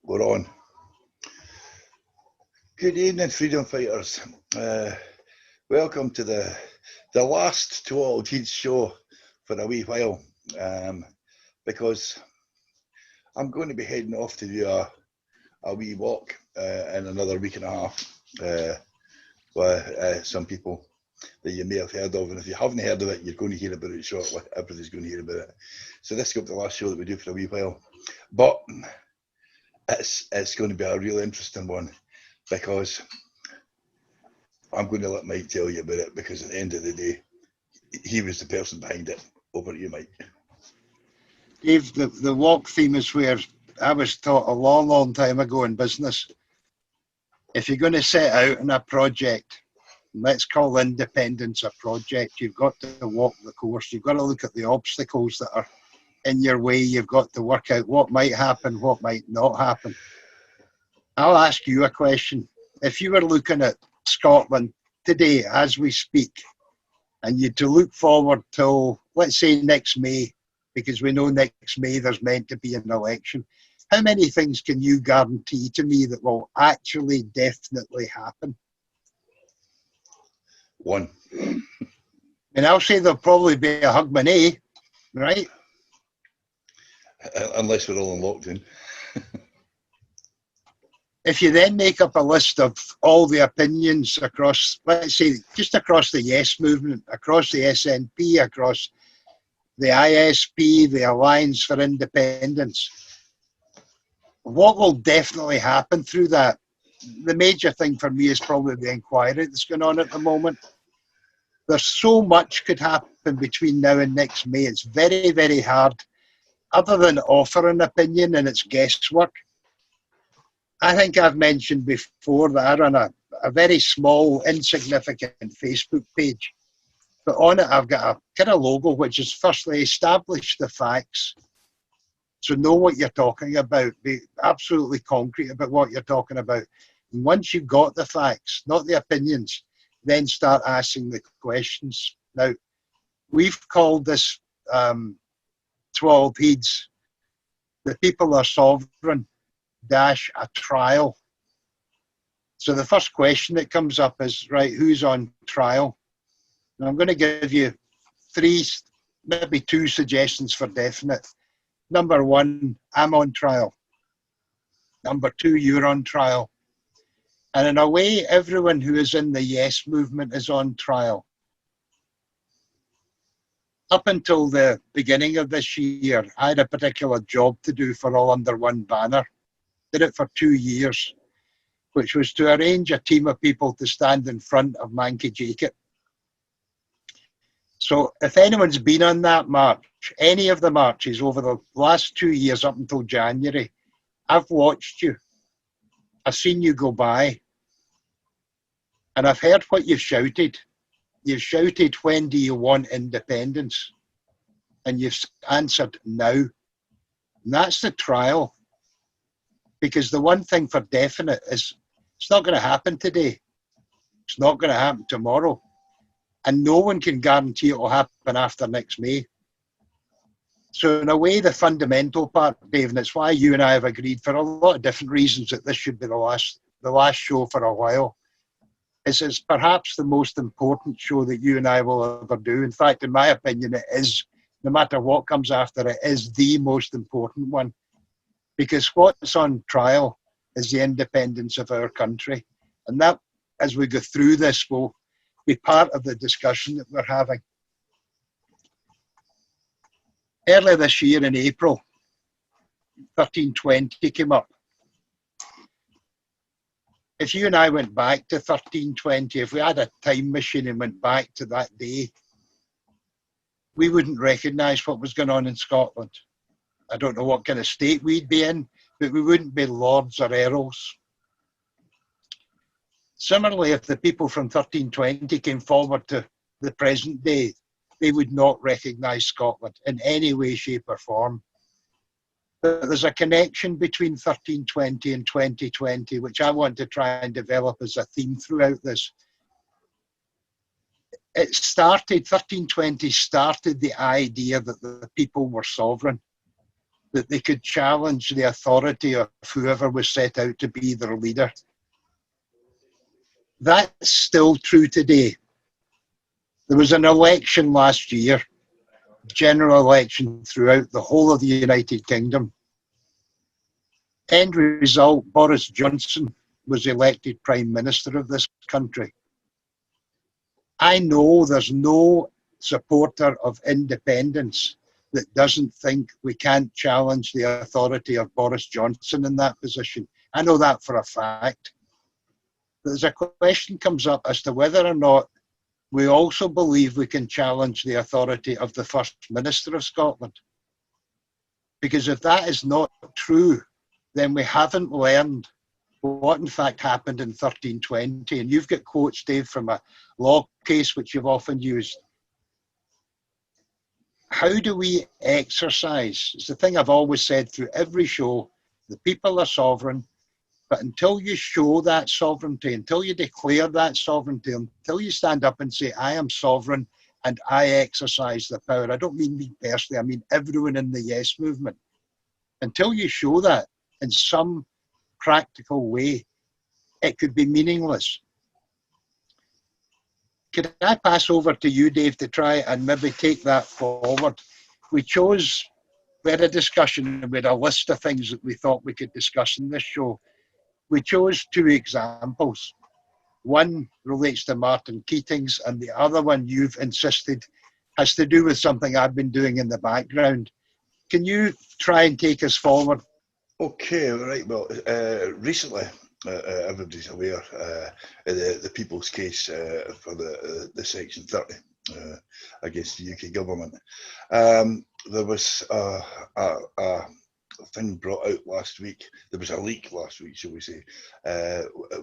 We're on. Good evening, freedom fighters. Welcome to the last 12 Heats show for a wee while, because I'm going to be heading off to do a wee walk in another week and a half with some people that you may have heard of, and if you haven't heard of it, you're going to hear about it shortly. Everybody's going to hear about it. So this is going to be the last show that we do for a wee while, but it's going to be a really interesting one, because I'm going to let Mike tell you about it, because at the end of the day, he was the person behind it. Over to you, Mike. Dave, the walk theme is where I was taught a long time ago in business. If you're going to set out on a project, let's call independence a project, you've got to walk the course. You've got to look at the obstacles that are in your way. You've got to work out what might happen, what might not happen. I'll ask you a question. If you were looking at Scotland today as we speak, and you to look forward till, let's say, next May, because we know next May there's meant to be an election, how many things can you guarantee to me that will actually definitely happen? One. And I'll say there'll probably be a Hogmanay, right? Unless we're all in lockdown. If you then make up a list of all the opinions across, let's say, just across the Yes movement, across the SNP, across the ISP, the Alliance for Independence, what will definitely happen through that? The major thing for me is probably the inquiry that's going on at the moment. There's so much could happen between now and next May. It's very, very hard, other than offer an opinion, and it's guesswork. I think I've mentioned before that I run a very small, insignificant Facebook page. But on it, I've got a kind of logo, which is firstly establish the facts. So know what you're talking about. Be absolutely concrete about what you're talking about. And once you've got the facts, not the opinions, then start asking the questions. Now, we've called this 12 Heeds, the people are sovereign, a trial. So the first question that comes up is, right, who's on trial? And I'm going to give you three, maybe two suggestions for definite. Number one, I'm on trial. Number two, you're on trial. And in a way, everyone who is in the Yes movement is on trial. Up until the beginning of this year, I had a particular job to do for All Under One banner. Did it for 2 years, which was to arrange a team of people to stand in front of Manky Jacob. So if anyone's been on that march, any of the marches over the last 2 years up until January, I've watched you. I've seen you go by. And I've heard what you've shouted. You've shouted, when do you want independence? And you've answered, now. And that's the trial. Because the one thing for definite is it's not going to happen today. It's not going to happen tomorrow. And no one can guarantee it will happen after next May. So in a way, the fundamental part, Dave, and it's why you and I have agreed for a lot of different reasons that this should be the last show for a while, is it's perhaps the most important show that you and I will ever do. In fact, in my opinion, it is, no matter what comes after it, is the most important one. Because what's on trial is the independence of our country. And that, as we go through this, will be part of the discussion that we're having. Earlier this year in April, 1320 came up. If you and I went back to 1320, if we had a time machine and went back to that day, we wouldn't recognise what was going on in Scotland. I don't know what kind of state we'd be in, but we wouldn't be lords or earls. Similarly, if the people from 1320 came forward to the present day, they would not recognise Scotland in any way, shape or form. But there's a connection between 1320 and 2020, which I want to try and develop as a theme throughout this. It started, 1320 started the idea that the people were sovereign. that they could challenge the authority of whoever was set out to be their leader. That's still true today. There was an election last year, general election throughout the whole of the United Kingdom. End result, Boris Johnson was elected Prime Minister of this country. I know there's no supporter of independence that doesn't think we can't challenge the authority of Boris Johnson in that position. I know that for a fact. There's a question comes up as to whether or not we also believe we can challenge the authority of the First Minister of Scotland. Because if that is not true, then we haven't learned what in fact happened in 1320. And you've got quotes, Dave, from a law case which you've often used. How do we exercise? It's the thing I've always said through every show, the people are sovereign, but until you show that sovereignty, until you declare that sovereignty, until you stand up and say, I am sovereign and I exercise the power. I don't mean me personally, I mean everyone in the Yes movement. Until you show that in some practical way, it could be meaningless. Could I pass over to you, Dave, to try and maybe take that forward? We had a discussion, we had a list of things that we thought we could discuss in this show. We chose two examples. One relates to Martin Keating's, and the other one you've insisted has to do with something I've been doing in the background. Can you try and take us forward? Okay, right. Well, recently, everybody's aware the People's case for the Section 30 against the UK government. There was a thing brought out last week. There was a leak last week, shall we say,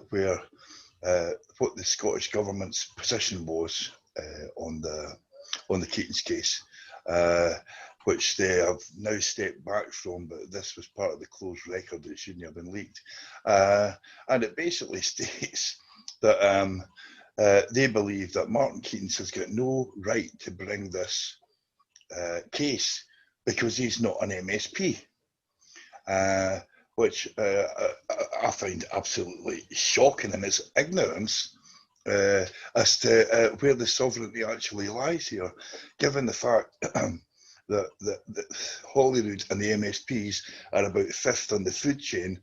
where what the Scottish government's position was on the Keating's case, which they have now stepped back from, but this was part of the closed record that shouldn't have been leaked. And it basically states that they believe that Martin Keating has got no right to bring this case because he's not an MSP. Which I find absolutely shocking in its ignorance as to where the sovereignty actually lies here, given the fact that Holyrood and the MSPs are about fifth on the food chain,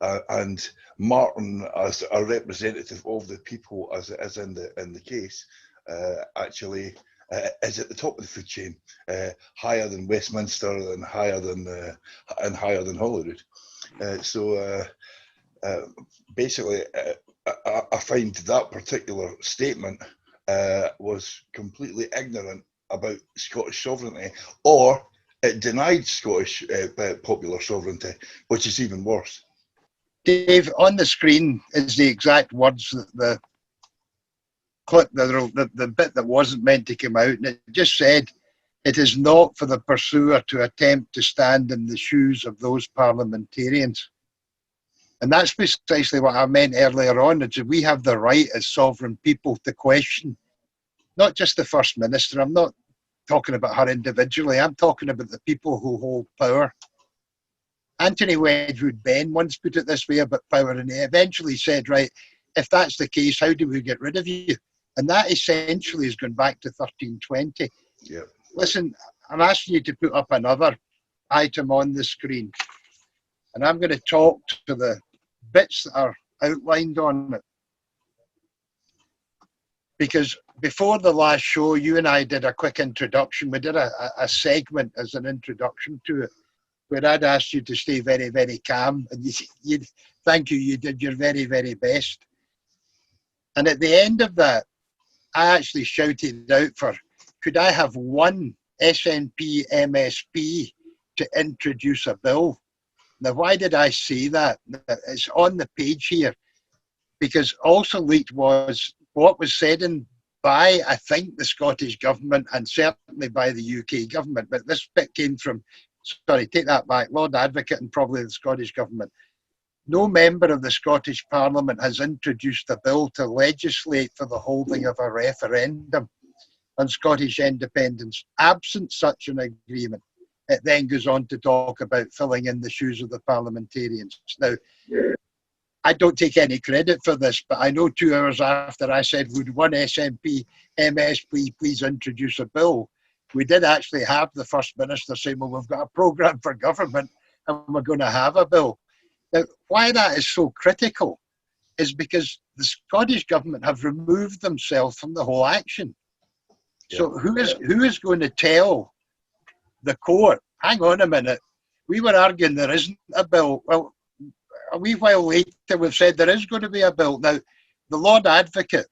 and Martin, as a representative of the people, as it is in the case, actually is at the top of the food chain, higher than Westminster and higher than Holyrood. So basically, I find that particular statement was completely ignorant about Scottish sovereignty, or it denied Scottish popular sovereignty, which is even worse. Dave, on the screen is the exact words that the clip, the bit that wasn't meant to come out, and it just said, "It is not for the pursuer to attempt to stand in the shoes of those parliamentarians." And that's precisely what I meant earlier on, is that we have the right as sovereign people to question not just the First Minister. I'm not talking about her individually, I'm talking about the people who hold power. Anthony Wedgwood Benn once put it this way about power, and he eventually said, right, if that's the case, how do we get rid of you? And that essentially is going back to 1320. Yeah. Listen, I'm asking you to put up another item on the screen, and I'm going to talk to the bits that are outlined on it. Because before the last show, you and I did a quick introduction. We did a segment as an introduction to it, where I'd asked you to stay very, very calm. And thank you, you did your very, very best. And at the end of that, I actually shouted out for, could I have one SNP MSP to introduce a bill? Now, why did I say that? It's on the page here, because also leaked was what was said by, I think, the Scottish government and certainly by the UK government. But this bit came from, sorry, take that back, Lord Advocate and probably the Scottish government. No member of the Scottish Parliament has introduced a bill to legislate for the holding of a referendum on Scottish independence, absent such an agreement. it then goes on to talk about filling in the shoes of the parliamentarians. Now, I don't take any credit for this, but I know 2 hours after I said, would one SNP MS please introduce a bill, we did actually have the First Minister say, well, we've got a programme for government and we're going to have a bill. Now, why that is so critical is because the Scottish Government have removed themselves from the whole action. So who is going to tell the court, hang on a minute, we were arguing there isn't a bill. Well, a wee while later we've said there is going to be a bill. Now, the Lord Advocate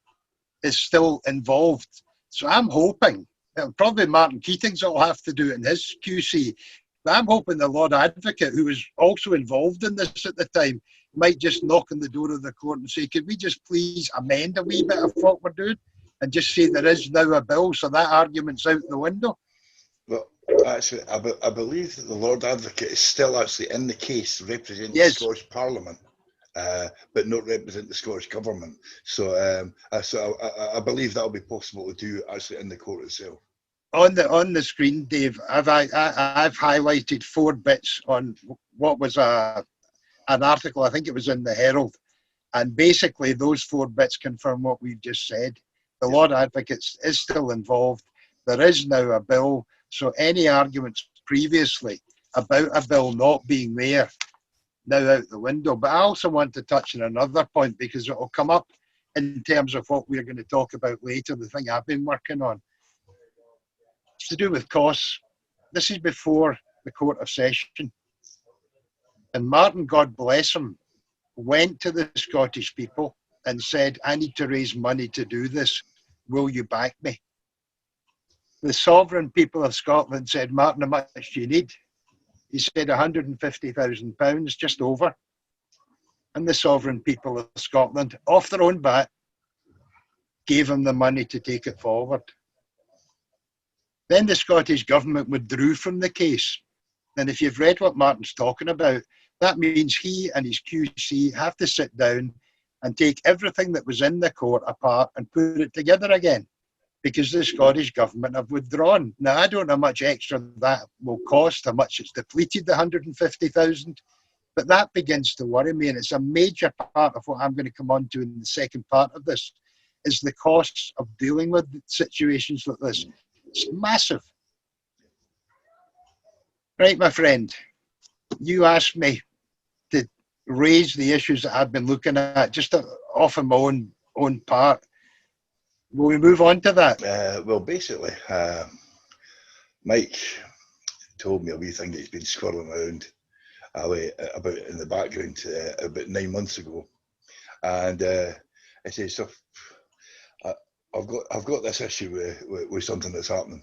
is still involved. So I'm hoping, probably Martin Keating's will have to do it in his QC, but I'm hoping the Lord Advocate, who was also involved in this at the time, might just knock on the door of the court and say, could we just please amend a wee bit of what we're doing and just say there is now a bill, so that argument's out the window? Well, actually, I believe that the Lord Advocate is still actually in the case representing the Scottish Parliament, but not represent the Scottish Government. So, I believe that'll be possible to do actually in the court itself. On the screen, Dave, I've highlighted 4 bits on what was an article, I think it was in the Herald, and basically those 4 bits confirm what we've just said. The Lord Advocate is still involved. There is now a bill, so any arguments previously about a bill not being there, now out the window. But I also want to touch on another point because it will come up in terms of what we're going to talk about later, the thing I've been working on. It's to do with costs. This is before the Court of Session. And Martin, God bless him, went to the Scottish people and said, I need to raise money to do this. Will you back me? The sovereign people of Scotland said, Martin, how much do you need? He said £150,000, just over. And the sovereign people of Scotland, off their own bat, gave him the money to take it forward. Then the Scottish Government withdrew from the case. And if you've read what Martin's talking about, that means he and his QC have to sit down and take everything that was in the court apart and put it together again, because the Scottish Government have withdrawn. Now, I don't know how much extra that will cost, how much it's depleted the 150,000, but that begins to worry me, and it's a major part of what I'm going to come on to in the second part of this, is the costs of dealing with situations like this. It's massive. Right, my friend, you asked me to raise the issues that I've been looking at, just off of my own part. Will we move on to that? Well, basically, Mike told me a wee thing that he's been squirreling around about in the background about 9 months ago, and I said, "So, I've got this issue with something that's happening,"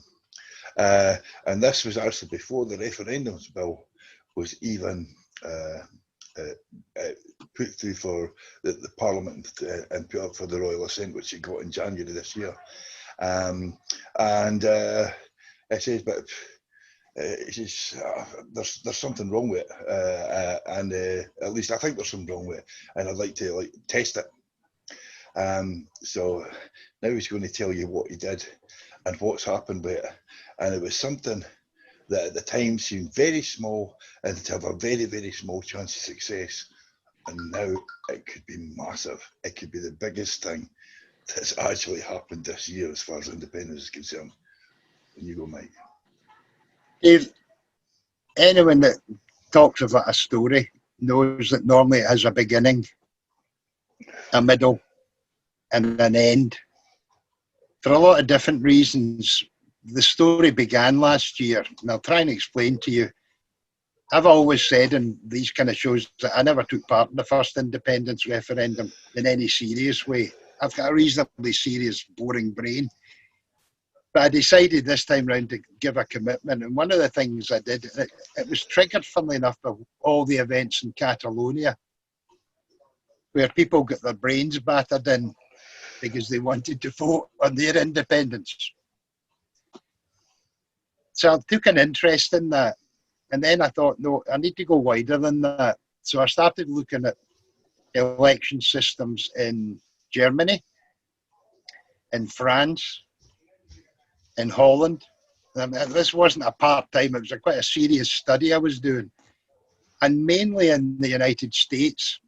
and this was actually before the referendums bill was even put through for the Parliament and put up for the Royal Assent, which it got in January this year. And it says, but it says there's something wrong with it, and at least I think there's something wrong with it, and I'd like to test it. So now he's going to tell you what he did and what's happened with it, and it was something that at the time seemed very small and to have a very, very small chance of success. And now it could be massive. It could be the biggest thing that's actually happened this year as far as independence is concerned. And you go, Mike. Dave, anyone that talks about a story knows that normally it has a beginning, a middle, and an end. For a lot of different reasons, the story began last year, and I'll try and explain to you. I've always said in these kind of shows that I never took part in the first independence referendum in any serious way. I've got a reasonably serious, boring brain. But I decided this time round to give a commitment, and one of the things I did, it was triggered, funnily enough, by all the events in Catalonia, where people got their brains battered in because they wanted to vote on their independence. So I took an interest in that. And then I thought, no, I need to go wider than that. So I started looking at election systems in Germany, in France, in Holland, I mean, this wasn't a part-time, it was quite a serious study I was doing. And mainly in the United States,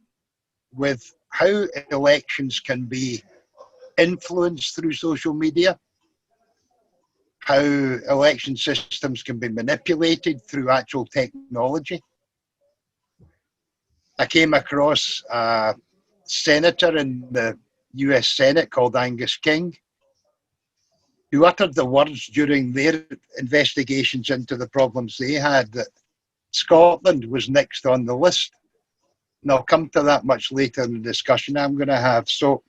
with how elections can be influenced through social media, how election systems can be manipulated through actual technology. I came across a senator in the US Senate called Angus King, who uttered the words during their investigations into the problems they had that Scotland was next on the list. And I'll come to that much later in the discussion I'm going to have. So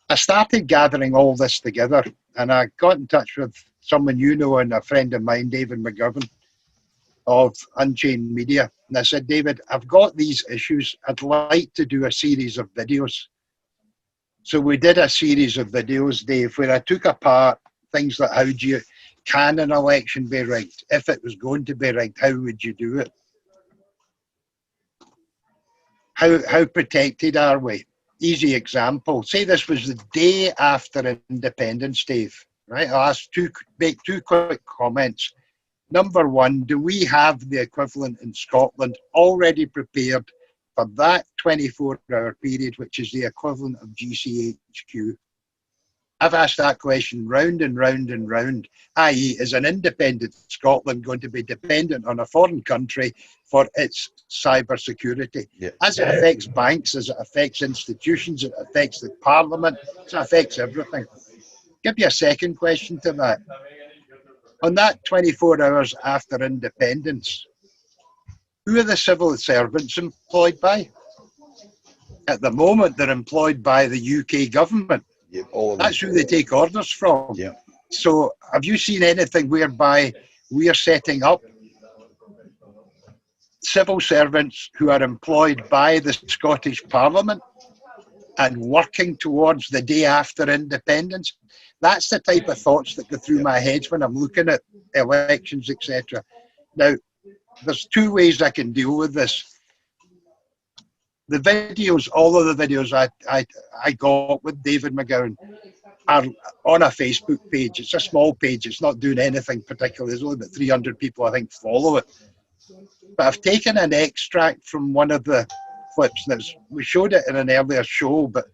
I started gathering all this together, and I got in touch with someone you know and a friend of mine, David McGovern of Unchained Media. And I said, David, I've got these issues. I'd like to do a series of videos. So we did a series of videos, Dave, where I took apart things like can an election be rigged? If it was going to be rigged, how would you do it? How protected are we? Easy example. Say this was the day after independence, Dave, right? I'll make two quick comments. Number one, do we have the equivalent in Scotland already prepared for that 24-hour period, which is the equivalent of GCHQ? I've asked that question round and round and round, i.e. is an independent Scotland going to be dependent on a foreign country for its cyber security? Yeah. As it affects banks, as it affects institutions, it affects the parliament, it affects everything. Give you a second question to that. On that 24 hours after independence, who are the civil servants employed by? At the moment, they're employed by the UK government. Yep, that's who they take orders from. Yep. So have you seen anything whereby we are setting up civil servants who are employed by the Scottish Parliament and working towards the day after independence? That's the type of thoughts that go through my head when I'm looking at elections, etc. Now, there's two ways I can deal with this. The videos, all of the videos I got with David McGowan are on a Facebook page. It's a small page. It's not doing anything particular. There's only about 300 people, I think, follow it. But I've taken an extract from one of the clips. We showed it in an earlier show, but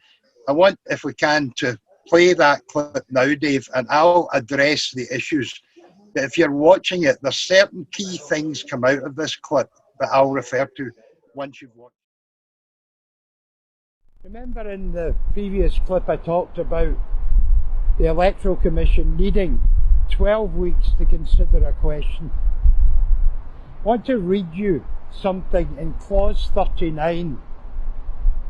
I want, if we can, to play that clip now, Dave, and I'll address the issues. But if you're watching it, there's certain key things come out of this clip that I'll refer to once you've watched. Remember in the previous clip I talked about the Electoral Commission needing 12 weeks to consider a question. I want to read you something in clause 39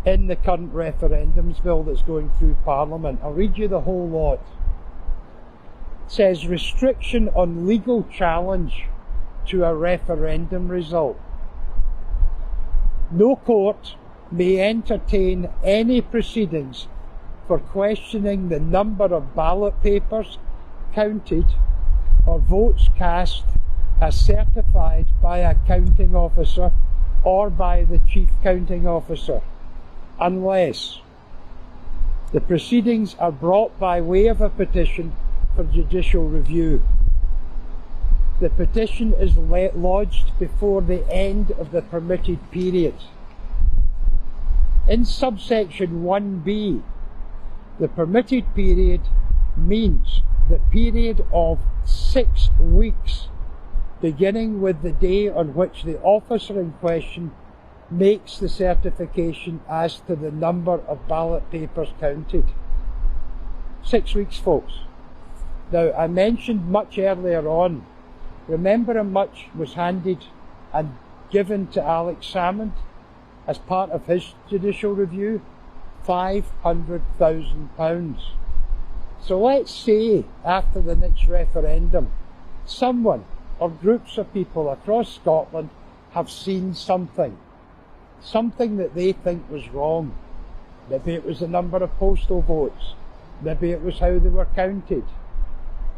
in the current referendums bill that's going through Parliament. I'll read you the whole lot. It says, restriction on legal challenge to a referendum result. No court may entertain any proceedings for questioning the number of ballot papers counted or votes cast as certified by a counting officer or by the chief counting officer, unless the proceedings are brought by way of a petition for judicial review. The petition is lodged before the end of the permitted period. In subsection 1b, the permitted period means the period of 6 weeks, beginning with the day on which the officer in question makes the certification as to the number of ballot papers counted. 6 weeks, folks. Now, I mentioned much earlier on, remember how much was handed and given to Alex Salmond as part of his judicial review? £500,000. So let's say after the next referendum, someone or groups of people across Scotland have seen something that they think was wrong. Maybe it was the number of postal votes. Maybe it was how they were counted.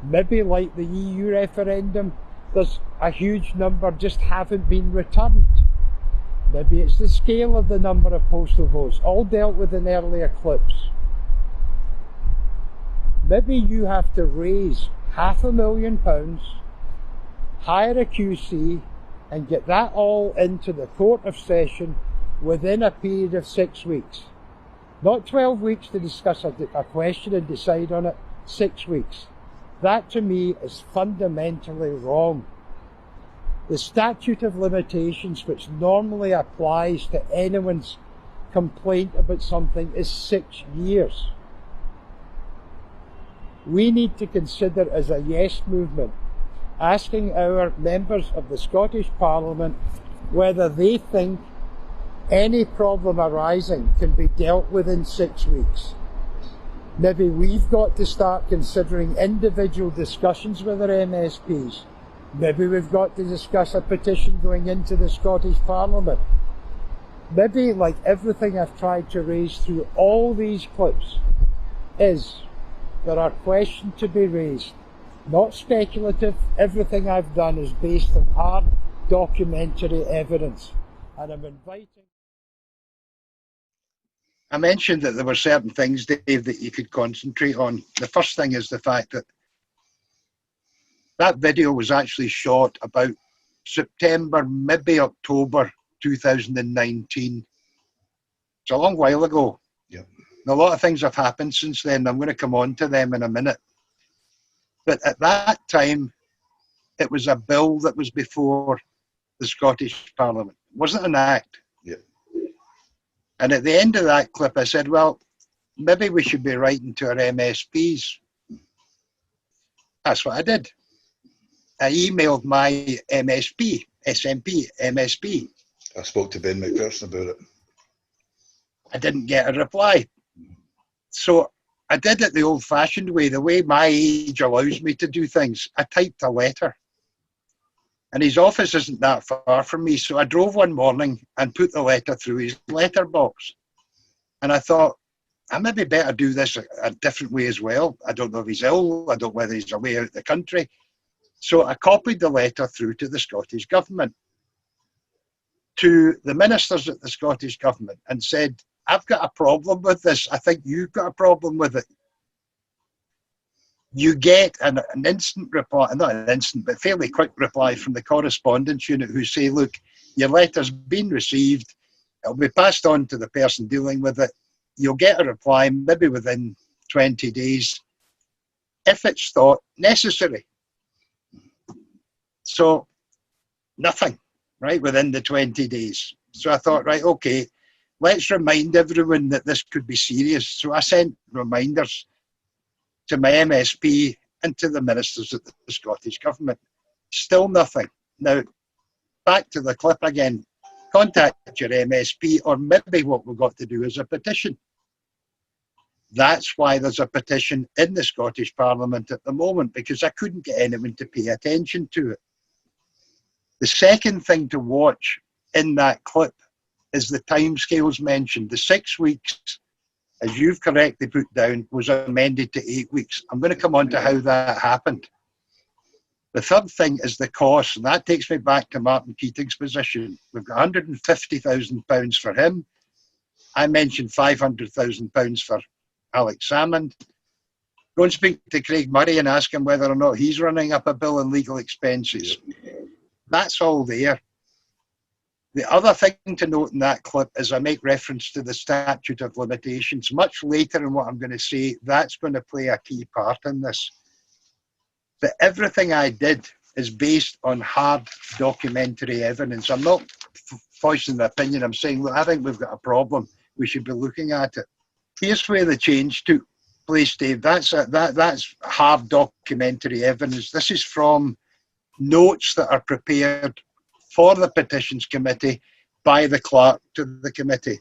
Maybe like the EU referendum, there's a huge number just haven't been returned. Maybe it's the scale of the number of postal votes, all dealt with in earlier clips. Maybe you have to raise £500,000, hire a QC, and get that all into the Court of Session within a period of 6 weeks. Not 12 weeks to discuss a question and decide on it, 6 weeks. That to me is fundamentally wrong. The statute of limitations, which normally applies to anyone's complaint about something, is 6 years. We need to consider as a yes movement asking our members of the Scottish Parliament whether they think any problem arising can be dealt with in 6 weeks. Maybe we've got to start considering individual discussions with our MSPs. Maybe we've got to discuss a petition going into the Scottish Parliament. Maybe, like everything I've tried to raise through all these clips, there are questions to be raised, not speculative. Everything I've done is based on hard documentary evidence, and I'm inviting. I mentioned that there were certain things, Dave, that you could concentrate on. The first thing is the fact that that video was actually shot about September, maybe October 2019. It's a long while ago. Yeah. And a lot of things have happened since then. I'm going to come on to them in a minute. But at that time, it was a bill that was before the Scottish Parliament. It wasn't an act. Yeah. And at the end of that clip, I said, well, maybe we should be writing to our MSPs. That's what I did. I emailed my MSP, SNP, MSP. I spoke to Ben McPherson about it. I didn't get a reply. So I did it the old-fashioned way, the way my age allows me to do things. I typed a letter. And his office isn't that far from me, so I drove one morning and put the letter through his letterbox. And I thought, I maybe better do this a different way as well. I don't know if he's ill. I don't know whether he's away out of the country. So I copied the letter through to the Scottish Government, to the ministers at the Scottish Government, and said, I've got a problem with this. I think you've got a problem with it. You get an instant reply, not an instant, but fairly quick reply from the correspondence unit who say, look, your letter's been received. It'll be passed on to the person dealing with it. You'll get a reply maybe within 20 days, if it's thought necessary. So nothing, right, within the 20 days. So I thought, right, okay, let's remind everyone that this could be serious. So I sent reminders to my MSP and to the ministers at the Scottish Government. Still nothing. Now, back to the clip again. Contact your MSP, or maybe what we've got to do is a petition. That's why there's a petition in the Scottish Parliament at the moment, because I couldn't get anyone to pay attention to it. The second thing to watch in that clip is the timescales mentioned. The 6 weeks, as you've correctly put down, was amended to 8 weeks. I'm going to come on to how that happened. The third thing is the cost, and that takes me back to Martin Keating's position. We've got £150,000 for him. I mentioned £500,000 for Alex Salmond. Go and speak to Craig Murray and ask him whether or not he's running up a bill in legal expenses. That's all there. The other thing to note in that clip is I make reference to the statute of limitations. Much later in what I'm going to say, that's going to play a key part in this. But everything I did is based on hard documentary evidence. I'm not voicing an opinion. I'm saying, look, I think we've got a problem. We should be looking at it. Here's where the change took place, Dave. That's hard documentary evidence. This is from notes that are prepared for the Petitions Committee by the clerk to the committee.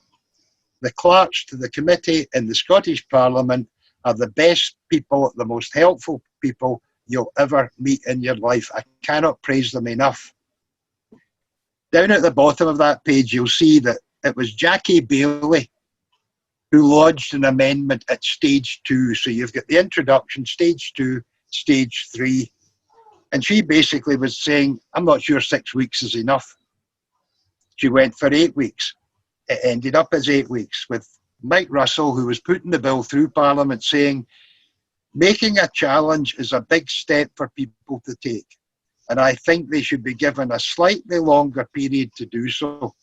The clerks to the committee in the Scottish Parliament are the best people, the most helpful people you'll ever meet in your life. I cannot praise them enough. Down at the bottom of that page, you'll see that it was Jackie Bailey who lodged an amendment at stage 2. So you've got the introduction, stage 2, stage 3. And she basically was saying, I'm not sure 6 weeks is enough. She went for 8 weeks. It ended up as 8 weeks, with Mike Russell, who was putting the bill through Parliament, saying, Making a challenge is a big step for people to take, and I think they should be given a slightly longer period to do so.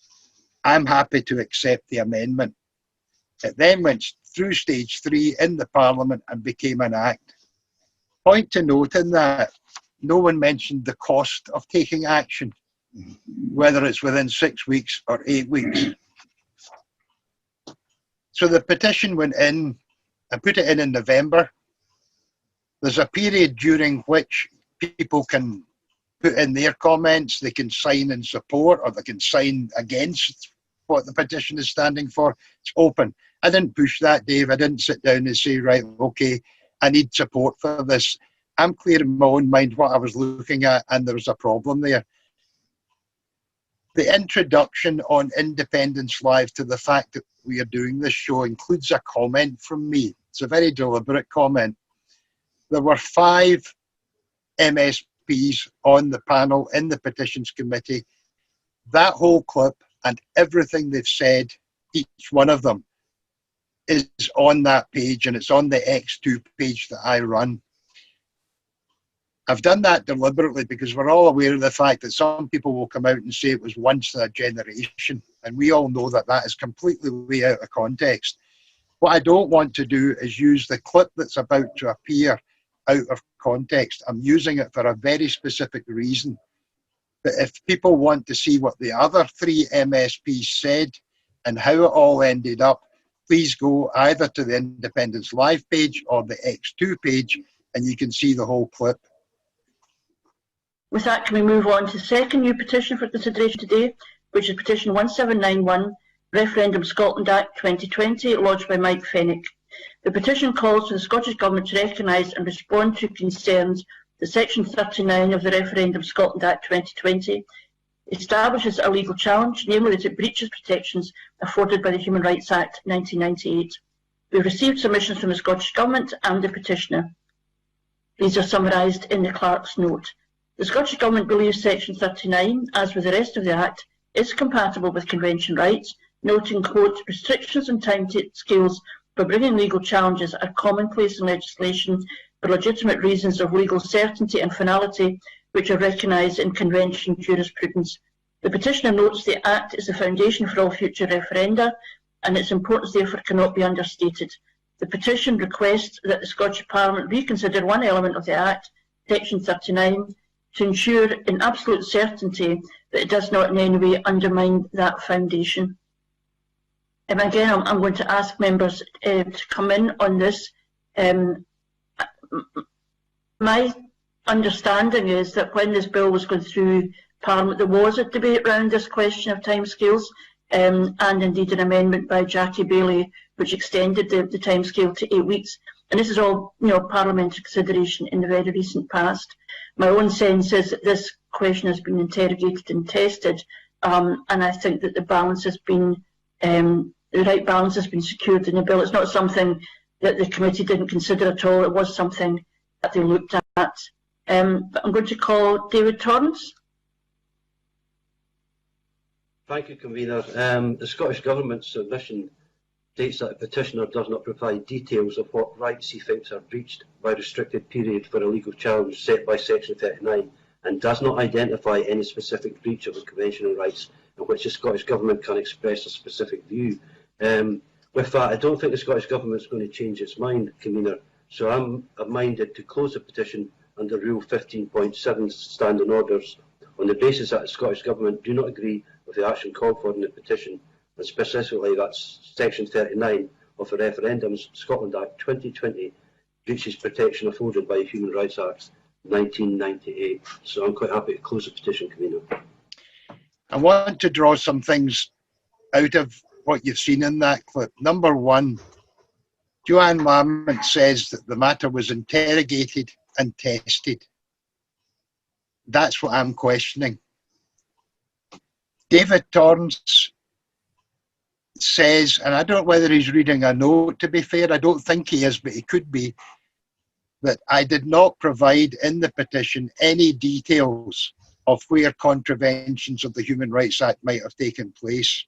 I'm happy to accept the amendment. It then went through stage 3 in the Parliament and became an act. Point to note in that, no one mentioned the cost of taking action, whether it's within 6 weeks or 8 weeks. So the petition went in, I put it in November. There's a period during which people can put in their comments, they can sign in support or they can sign against what the petition is standing for. It's open. I didn't push that, Dave. I didn't sit down and say, right, okay, I need support for this. I'm clear in my own mind what I was looking at, and there was a problem there. The introduction on Independence Live to the fact that we are doing this show includes a comment from me. It's a very deliberate comment. There were 5 MSPs on the panel in the Petitions Committee. That whole clip and everything they've said, each one of them, is on that page, and it's on the X2 page that I run. I've done that deliberately because we're all aware of the fact that some people will come out and say it was once in a generation, and we all know that that is completely way out of context. What I don't want to do is use the clip that's about to appear out of context. I'm using it for a very specific reason. But if people want to see what the other 3 MSPs said and how it all ended up, please go either to the Independence Live page or the X2 page, and you can see the whole clip. With that, can we move on to the second new petition for consideration today, which is Petition 1791, Referendum Scotland Act 2020, lodged by Mike Fenwick. The petition calls for the Scottish Government to recognise and respond to concerns that Section 39 of the Referendum Scotland Act 2020 establishes a legal challenge, namely that it breaches protections afforded by the Human Rights Act 1998. We've received submissions from the Scottish Government and the petitioner. These are summarised in the clerk's note. The Scottish Government believes Section 39, as with the rest of the Act, is compatible with Convention rights, noting, quote, restrictions and timescales for bringing legal challenges are commonplace in legislation for legitimate reasons of legal certainty and finality, which are recognised in Convention jurisprudence. The petitioner notes the Act is the foundation for all future referenda, and its importance therefore cannot be understated. The petition requests that the Scottish Parliament reconsider one element of the Act, Section 39, to ensure in absolute certainty that it does not in any way undermine that foundation. And again, I'm going to ask members to come in on this. My understanding is that when this bill was going through Parliament, there was a debate around this question of timescales, and indeed an amendment by Jackie Bailey which extended the timescale to 8 weeks. And this is all, parliamentary consideration in the very recent past. My own sense is that this question has been interrogated and tested, and I think that the balance has been, the right balance has been secured in the bill. It's not something that the committee didn't consider at all. It was something that they looked at. But I'm going to call David Torrance. Thank you, Convener. The Scottish Government's submission states that the petitioner does not provide details of what rights he thinks are breached by restricted period for a legal challenge set by Section 39, and does not identify any specific breach of the conventional rights in which the Scottish Government can express a specific view. With that, I don't think the Scottish Government is going to change its mind, Convener, so I'm minded to close the petition under Rule 15.7 Standing Orders on the basis that the Scottish Government do not agree with the action called for in the petition, and specifically that's Section 39 of the Referendums Scotland Act 2020 breaches protection afforded by the Human Rights Act 1998. So I'm quite happy to close the petition, Convener. I want to draw some things out of what you've seen in that clip. Number one, Joanne Lamont says that the matter was interrogated and tested. That's what I'm questioning. David Torrance says, and I don't know whether he's reading a note, to be fair, I don't think he is, but he could be, that I did not provide in the petition any details of where contraventions of the Human Rights Act might have taken place.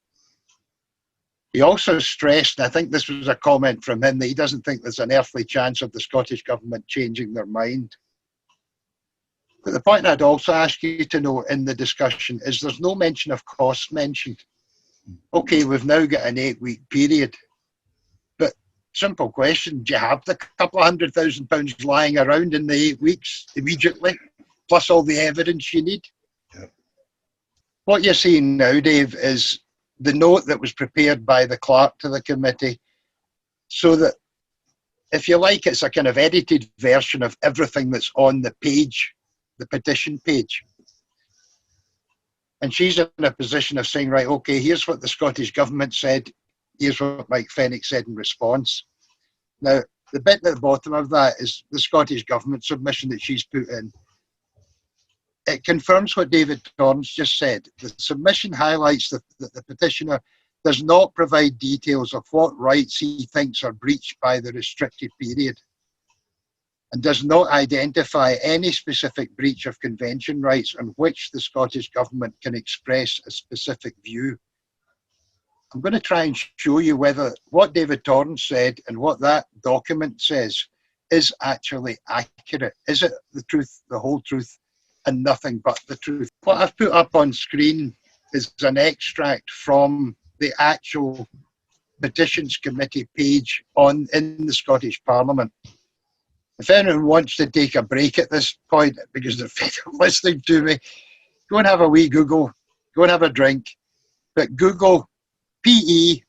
He also stressed, I think this was a comment from him, that he doesn't think there's an earthly chance of the Scottish Government changing their mind. But the point I'd also ask you to know in the discussion is there's no mention of costs mentioned. Okay, we've now got an 8-week period. But simple question, do you have the couple of £100,000 lying around in the 8 weeks immediately, plus all the evidence you need? Yep. What you're seeing now, Dave, is the note that was prepared by the clerk to the committee, so that, if you like, it's a kind of edited version of everything that's on the page, the petition page. And she's in a position of saying, right, okay, here's what the Scottish Government said, here's what Mike Fenwick said in response. Now, the bit at the bottom of that is the Scottish Government submission that she's put in. It confirms what David Torrance just said. The submission highlights that the petitioner does not provide details of what rights he thinks are breached by the restricted period, and does not identify any specific breach of convention rights on which the Scottish Government can express a specific view. I'm going to try and show you whether what David Torrance said and what that document says is actually accurate. Is it the truth, the whole truth, and nothing but the truth? What I've put up on screen is an extract from the actual Petitions Committee page in the Scottish Parliament. If anyone wants to take a break at this point because they're fed up listening to me, go and have a wee Google, go and have a drink, but Google PE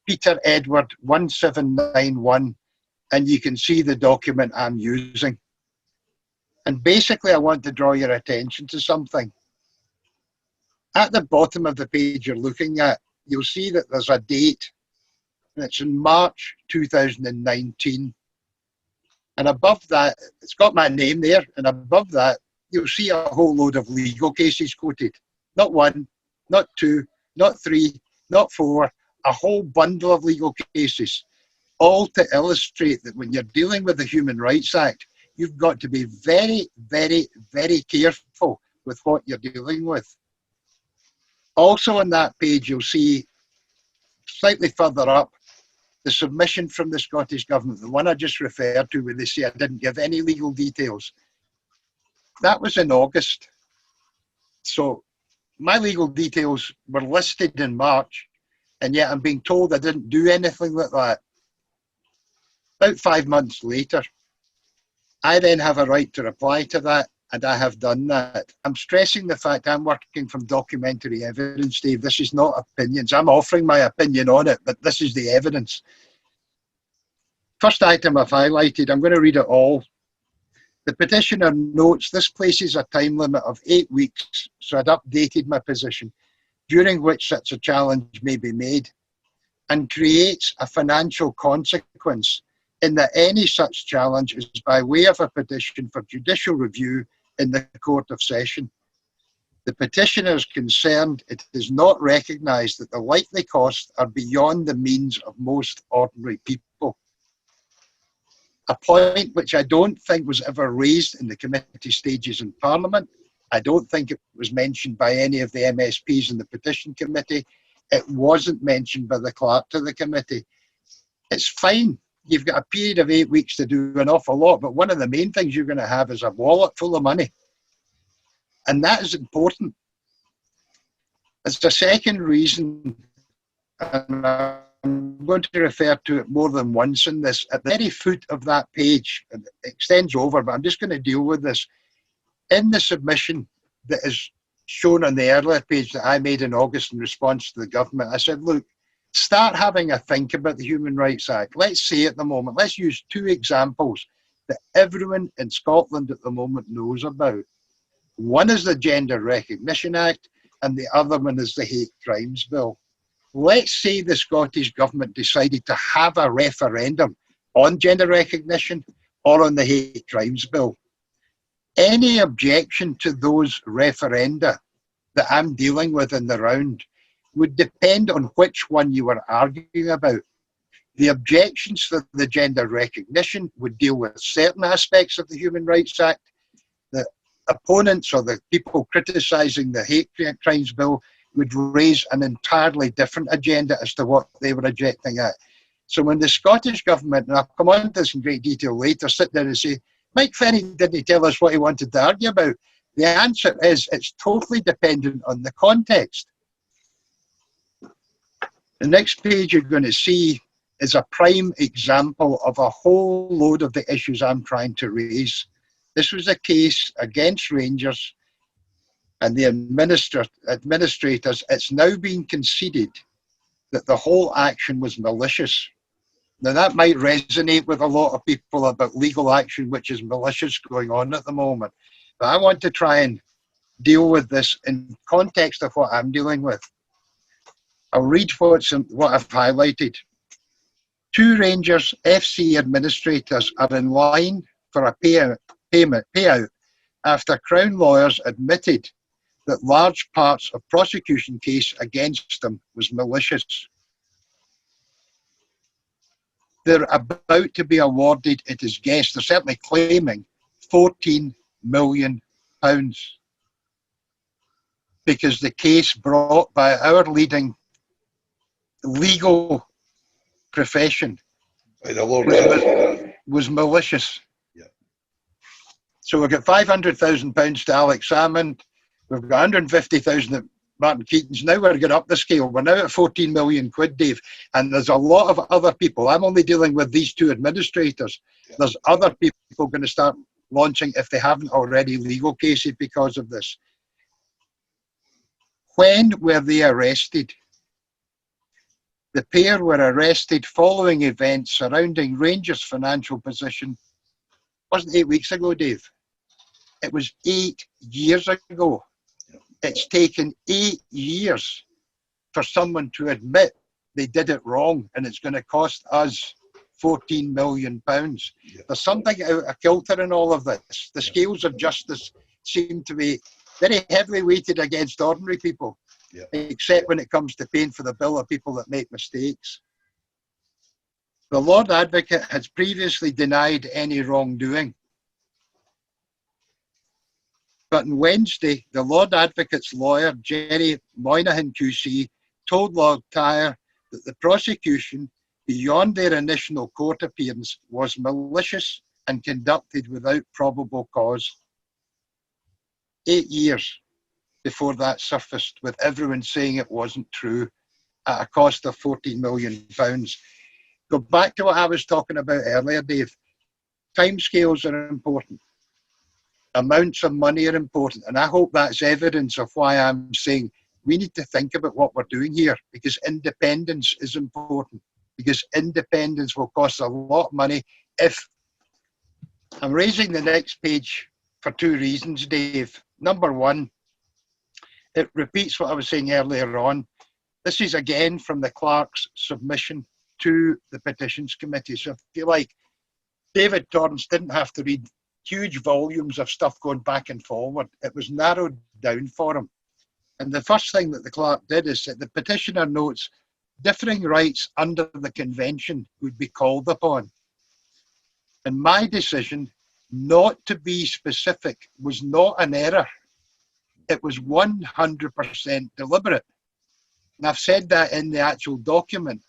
Peter Edward 1791 and you can see the document I'm using. And basically I want to draw your attention to something. At the bottom of the page you're looking at, you'll see that there's a date, and it's in March 2019. And above that, it's got my name there, and above that, you'll see a whole load of legal cases quoted. Not one, not two, not three, not four, a whole bundle of legal cases, all to illustrate that when you're dealing with the Human Rights Act, you've got to be very, very, very careful with what you're dealing with. Also on that page, you'll see slightly further up, the submission from the Scottish Government, the one I just referred to, where they say I didn't give any legal details. That was in August. So my legal details were listed in March, and yet I'm being told I didn't do anything like that. About 5 months later, I then have a right to reply to that, and I have done that. I'm stressing the fact I'm working from documentary evidence, Dave. This is not opinions. I'm offering my opinion on it, but this is the evidence. First item I've highlighted, I'm going to read it all. The petitioner notes this places a time limit of 8 weeks, so I'd updated my position, during which such a challenge may be made, and creates a financial consequence in that any such challenge is by way of a petition for judicial review in the Court of Session. The petitioner is concerned it is not recognised that the likely costs are beyond the means of most ordinary people. A point which I don't think was ever raised in the committee stages in Parliament. I don't think it was mentioned by any of the MSPs in the Petition Committee. It wasn't mentioned by the clerk to the committee. It's fine. You've got a period of 8 weeks to do an awful lot, but one of the main things you're going to have is a wallet full of money. And that is important. It's the second reason, and I'm going to refer to it more than once in this, at the very foot of that page, and it extends over, but I'm just going to deal with this. In the submission that is shown on the earlier page that I made in August in response to the government, I said, look, start having a think about the Human Rights Act. Let's say at the moment, let's use two examples that everyone in Scotland at the moment knows about. One is the Gender Recognition Act, and the other one is the Hate Crimes Bill. Let's say the Scottish Government decided to have a referendum on gender recognition or on the Hate Crimes Bill. Any objection to those referenda that I'm dealing with in the round would depend on which one you were arguing about. The objections for the gender recognition would deal with certain aspects of the Human Rights Act. The opponents or the people criticising the Hate Crimes Bill would raise an entirely different agenda as to what they were objecting at. So when the Scottish Government, and I'll come on to this in great detail later, sit there and say, Mike Fennick didn't tell us what he wanted to argue about. The answer is it's totally dependent on the context. The next page you're going to see is a prime example of a whole load of the issues I'm trying to raise. This was a case against Rangers and the administrators. It's now been conceded that the whole action was malicious. Now that might resonate with a lot of people about legal action which is malicious going on at the moment. But I want to try and deal with this in context of what I'm dealing with. I'll read what I've highlighted. 2 Rangers FC administrators are in line for a payout after Crown lawyers admitted that large parts of prosecution case against them was malicious. They're about to be awarded, it is guessed, they're certainly claiming £14 million because the case brought by our leading legal profession was malicious. Yeah. So we've got £500,000 to Alex Salmond, we've got 150,000 at Martin Keaton's. Now we're going up the scale. We're now at 14 million quid, Dave. And there's a lot of other people. I'm only dealing with these 2 administrators. Yeah. There's other people going to start launching, if they haven't already, legal cases because of this. When were they arrested? The pair were arrested following events surrounding Rangers' financial position. It wasn't 8 weeks ago, Dave. It was 8 years ago. It's taken 8 years for someone to admit they did it wrong, and it's going to cost us £14 million. Yeah. There's something out of kilter in all of this. The scales of justice seem to be very heavily weighted against ordinary people, except when it comes to paying for the bill of people that make mistakes. The Lord Advocate has previously denied any wrongdoing. But on Wednesday, the Lord Advocate's lawyer, Jerry Moynihan QC, told Lord Tyre that the prosecution, beyond their initial court appearance, was malicious and conducted without probable cause. 8 years before that surfaced, with everyone saying it wasn't true, at a cost of £14 million. Go back to what I was talking about earlier, Dave. Timescales are important. Amounts of money are important. And I hope that's evidence of why I'm saying we need to think about what we're doing here, because independence is important, because independence will cost a lot of money. If I'm raising the next page for 2 reasons, Dave. Number one, it repeats what I was saying earlier on. This is again from the clerk's submission to the Petitions Committee. So if you like, David Torrance didn't have to read huge volumes of stuff going back and forward. It was narrowed down for him. And the first thing that the clerk did is that the petitioner notes differing rights under the convention would be called upon. And my decision not to be specific was not an error. It was 100% deliberate. And I've said that in the actual document.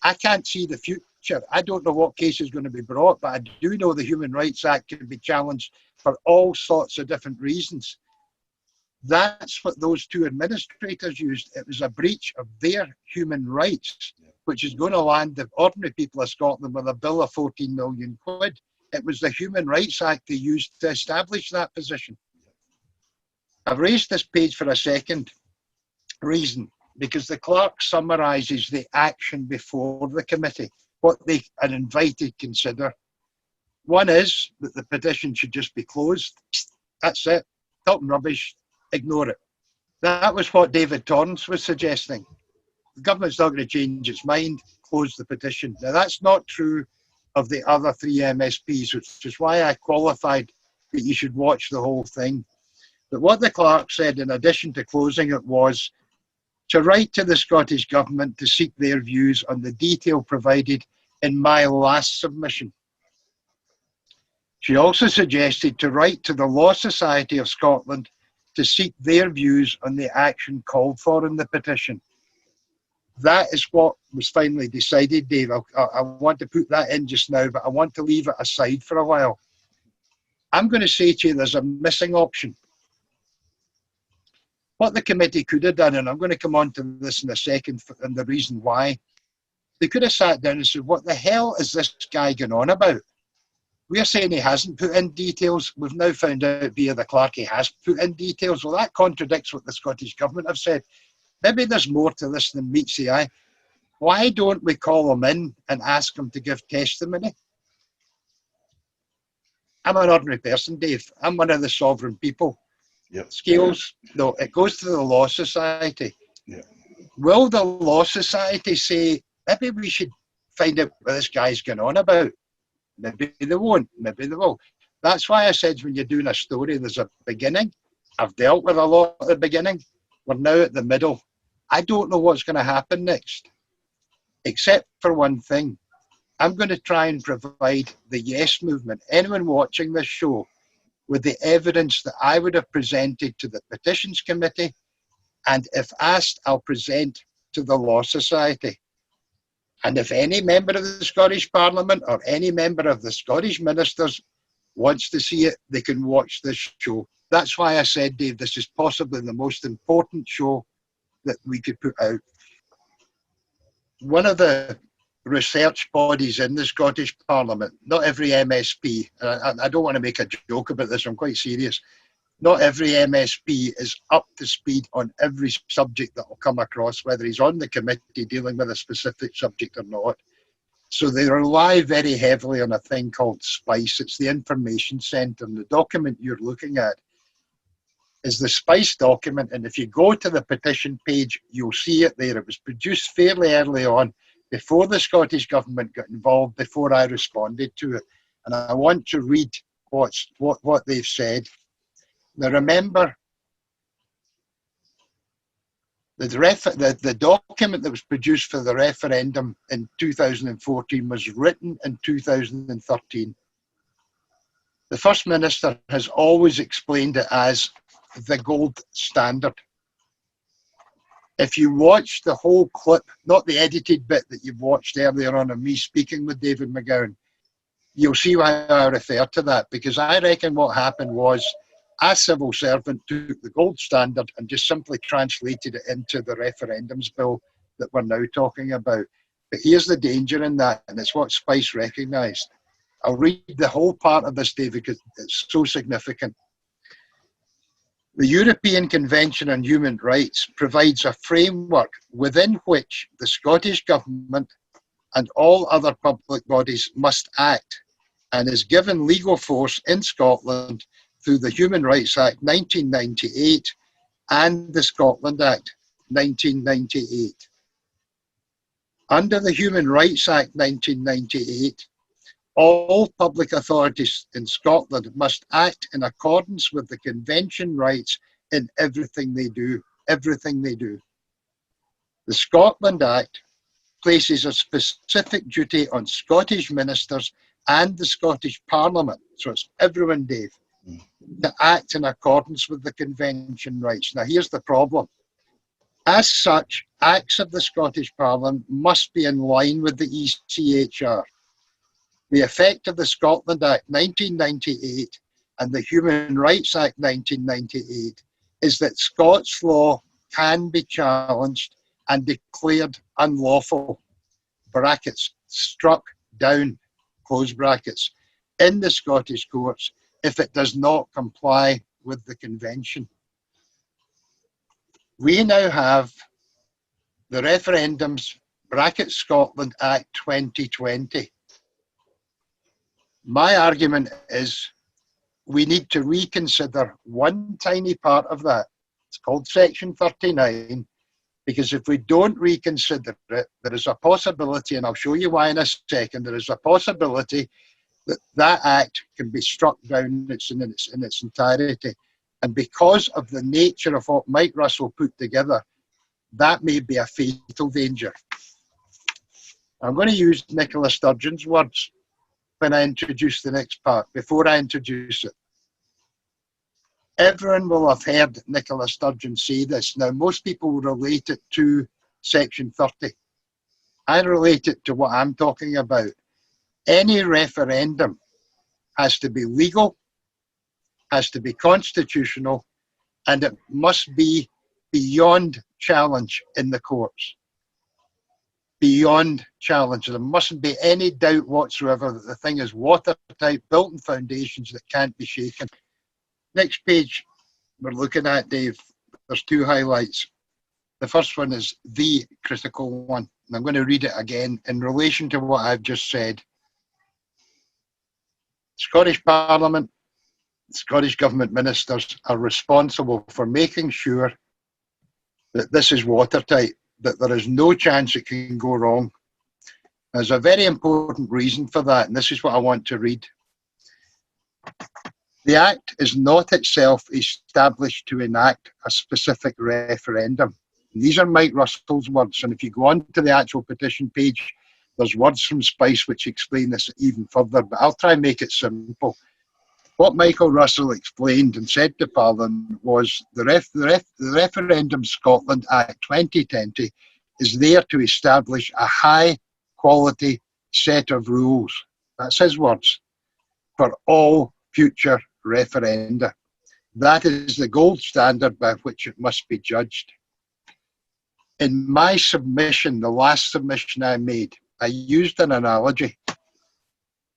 I can't see the future. I don't know what case is going to be brought, but I do know the Human Rights Act can be challenged for all sorts of different reasons. That's what those 2 administrators used. It was a breach of their human rights, which is going to land the ordinary people of Scotland with a bill of 14 million quid. It was the Human Rights Act they used to establish that position. I've raised this page for a second reason, because the clerk summarises the action before the committee, what they are invited to consider. One is that the petition should just be closed. That's it. Talking rubbish, ignore it. That was what David Torrance was suggesting. The government's not going to change its mind, close the petition. Now that's not true of the other 3 MSPs, which is why I qualified that you should watch the whole thing. But what the clerk said in addition to closing it was to write to the Scottish Government to seek their views on the detail provided in my last submission. She also suggested to write to the Law Society of Scotland to seek their views on the action called for in the petition. That is what was finally decided, Dave. I want to put that in just now, but I want to leave it aside for a while. I'm going to say to you there's a missing option. What the committee could have done, and I'm going to come on to this in a second, and the reason why, they could have sat down and said, what the hell is this guy going on about? We're saying he hasn't put in details. We've now found out via the clerk he has put in details. Well, that contradicts what the Scottish Government have said. Maybe there's more to this than meets the eye. Why don't we call him in and ask him to give testimony? I'm an ordinary person, Dave. I'm one of the sovereign people. Yep. Scales, no, it goes to the Law Society. Yep. Will the Law Society say, maybe we should find out what this guy's going on about? Maybe they won't, maybe they will. That's why I said when you're doing a story, there's a beginning. I've dealt with a lot at the beginning. We're now at the middle. I don't know what's going to happen next, except for one thing. I'm going to try and provide the Yes movement, anyone watching this show, with the evidence that I would have presented to the Petitions Committee, and if asked, I'll present to the Law Society. And if any member of the Scottish Parliament or any member of the Scottish ministers wants to see it, they can watch this show. That's why I said, Dave, this is possibly the most important show that we could put out. One of the research bodies in the Scottish Parliament, not every MSP, I don't want to make a joke about this, I'm quite serious, not every MSP is up to speed on every subject that will come across, whether he's on the committee dealing with a specific subject or not. So they rely very heavily on a thing called SPICE. It's the Information Centre, and the document you're looking at is the SPICE document, and if you go to the petition page, you'll see it there. It was produced fairly early on, before the Scottish Government got involved, before I responded to it. And I want to read what they've said. Now remember, the document that was produced for the referendum in 2014 was written in 2013. The First Minister has always explained it as the gold standard. If you watch the whole clip, not the edited bit that you've watched earlier on of me speaking with David McGowan, you'll see why I refer to that, because I reckon what happened was a civil servant took the gold standard and just simply translated it into the referendums bill that we're now talking about. But here's the danger in that, and it's what SPICE recognised. I'll read the whole part of this, David, because it's so significant. The European Convention on Human Rights provides a framework within which the Scottish Government and all other public bodies must act, and is given legal force in Scotland through the Human Rights Act 1998 and the Scotland Act 1998. Under the Human Rights Act 1998, all public authorities in Scotland must act in accordance with the Convention rights in everything they do, everything they do. The Scotland Act places a specific duty on Scottish ministers and the Scottish Parliament, so it's everyone, Dave, to act in accordance with the Convention rights. Now here's the problem. As such, acts of the Scottish Parliament must be in line with the ECHR. The effect of the Scotland Act 1998 and the Human Rights Act 1998 is that Scots law can be challenged and declared unlawful, brackets, struck down, close brackets, in the Scottish courts if it does not comply with the Convention. We now have the referendums, brackets Scotland Act 2020. My argument is we need to reconsider one tiny part of that. It's called Section 39, because if we don't reconsider it, there is a possibility, and I'll show you why in a second, there is a possibility that that act can be struck down in its entirety. And because of the nature of what Mike Russell put together, that may be a fatal danger. I'm going to use Nicola Sturgeon's words when I introduce the next part, before I introduce it. Everyone will have heard Nicola Sturgeon say this. Now, most people will relate it to Section 30. I relate it to what I'm talking about. Any referendum has to be legal, has to be constitutional, and it must be beyond challenge in the courts. Beyond challenge. There mustn't be any doubt whatsoever that the thing is watertight, built on foundations that can't be shaken. Next page we're looking at, Dave, there's two highlights. The first one is the critical one, and I'm going to read it again in relation to what I've just said. Scottish Parliament, Scottish Government ministers are responsible for making sure that this is watertight, that there is no chance it can go wrong. There's a very important reason for that, and this is what I want to read. The Act is not itself established to enact a specific referendum. And these are Mike Russell's words, and if you go on to the actual petition page, there's words from Spice which explain this even further, but I'll try and make it simple. What Michael Russell explained and said to Parliament was the Referendum Scotland Act 2020 is there to establish a high quality set of rules, that's his words, for all future referenda. That is the gold standard by which it must be judged. In my submission, the last submission I made, I used an analogy.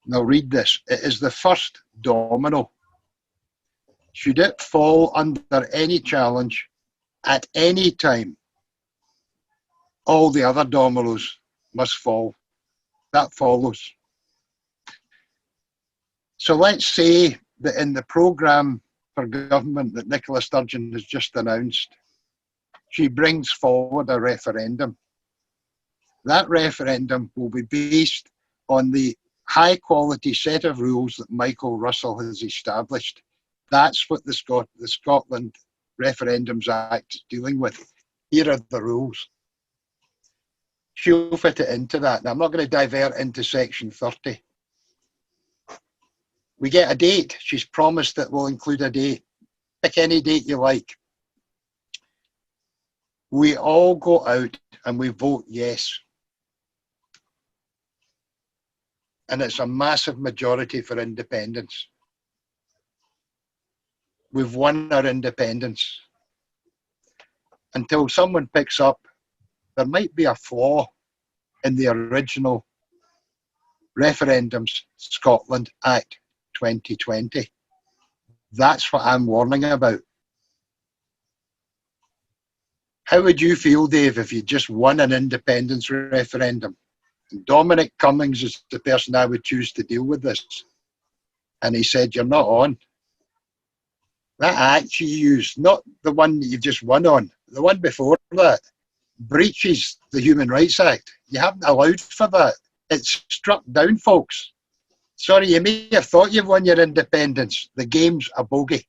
Now read this. It is the first domino. Should it fall under any challenge at any time, all the other dominoes must fall. That follows. So let's say that in the programme for government that Nicola Sturgeon has just announced, she brings forward a referendum. That referendum will be based on the high quality set of rules that Michael Russell has established. That's what the Scotland Referendums Act is dealing with. Here are the rules. She'll fit it into that. Now, I'm not going to divert into Section 30. We get a date. She's promised that we'll include a date. Pick any date you like. We all go out and we vote yes. And it's a massive majority for independence. We've won our independence. Until someone picks up, there might be a flaw in the original Referendums Scotland Act 2020. That's what I'm warning about. How would you feel, Dave, if you just won an independence referendum? And Dominic Cummings is the person I would choose to deal with this. And he said, you're not on. That act you used, not the one that you've just won on, the one before that, breaches the Human Rights Act. You haven't allowed for that. It's struck down, folks. Sorry, you may have thought you've won your independence. The game's a bogey.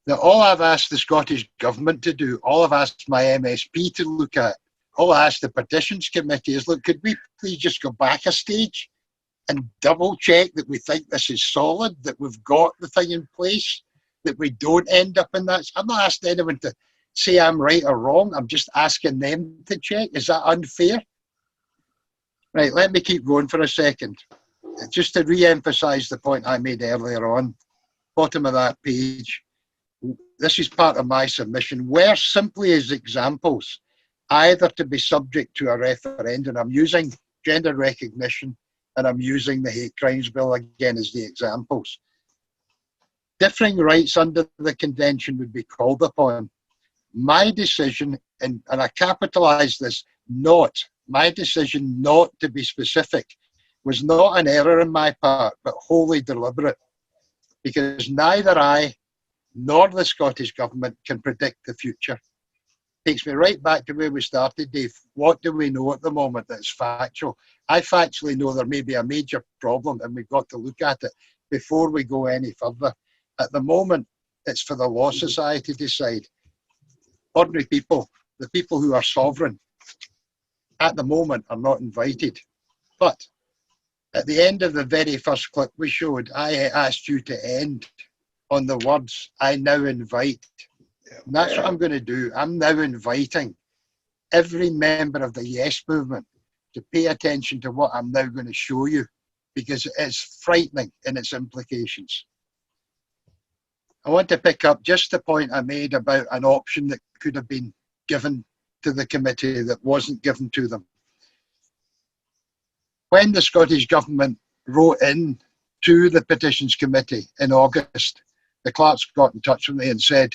Now, all I've asked the Scottish Government to do, all I've asked my MSP to look at, all I asked the Petitions Committee is, look, could we please just go back a stage and double check that we think this is solid, that we've got the thing in place, that we don't end up in that. I'm not asking anyone to say I'm right or wrong. I'm just asking them to check. Is that unfair? Right, let me keep going for a second. Just to re-emphasise the point I made earlier on, bottom of that page. This is part of my submission, where simply as examples, either to be subject to a referendum. I'm using gender recognition and I'm using the Hate Crimes Bill again as the examples. Differing rights under the convention would be called upon. My decision, and I capitalise this, my decision not to be specific was not an error on my part, but wholly deliberate, because neither I nor the Scottish Government can predict the future. Takes me right back to where we started, Dave. What do we know at the moment that's factual? I factually know there may be a major problem and we've got to look at it before we go any further. At the moment, it's for the Law Society to decide. Ordinary people, the people who are sovereign, at the moment are not invited. But at the end of the very first clip we showed, I asked you to end on the words, "I now invite." Yeah. And that's what I'm going to do. I'm now inviting every member of the Yes movement to pay attention to what I'm now going to show you, because it's frightening in its implications. I want to pick up just the point I made about an option that could have been given to the committee that wasn't given to them. When the Scottish Government wrote in to the Petitions Committee in August, the clerks got in touch with me and said,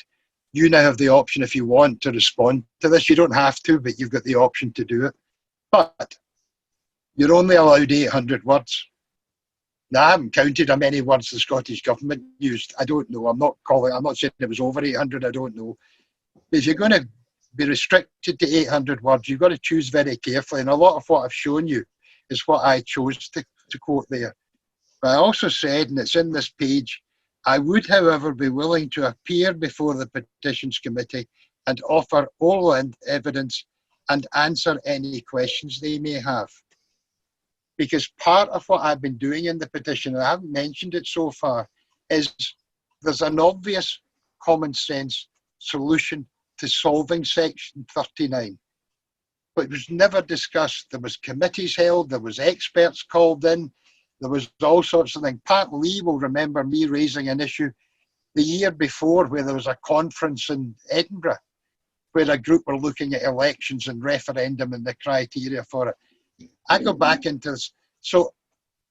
"You now have the option, if you want, to respond to this. You don't have to, but you've got the option to do it. But you're only allowed 800 words." Now, I haven't counted how many words the Scottish Government used. I don't know. I'm not saying it was over 800. I don't know. But if you're going to be restricted to 800 words, you've got to choose very carefully. And a lot of what I've shown you is what I chose to quote there. But I also said, and it's in this page, "I would, however, be willing to appear before the Petitions Committee and offer all evidence and answer any questions they may have." Because part of what I've been doing in the petition, and I haven't mentioned it so far, is there's an obvious common sense solution to solving Section 39. But it was never discussed. There was committees held, there was experts called in, there was all sorts of things. Pat Lee will remember me raising an issue the year before where there was a conference in Edinburgh where a group were looking at elections and referendum and the criteria for it. I go back into this. So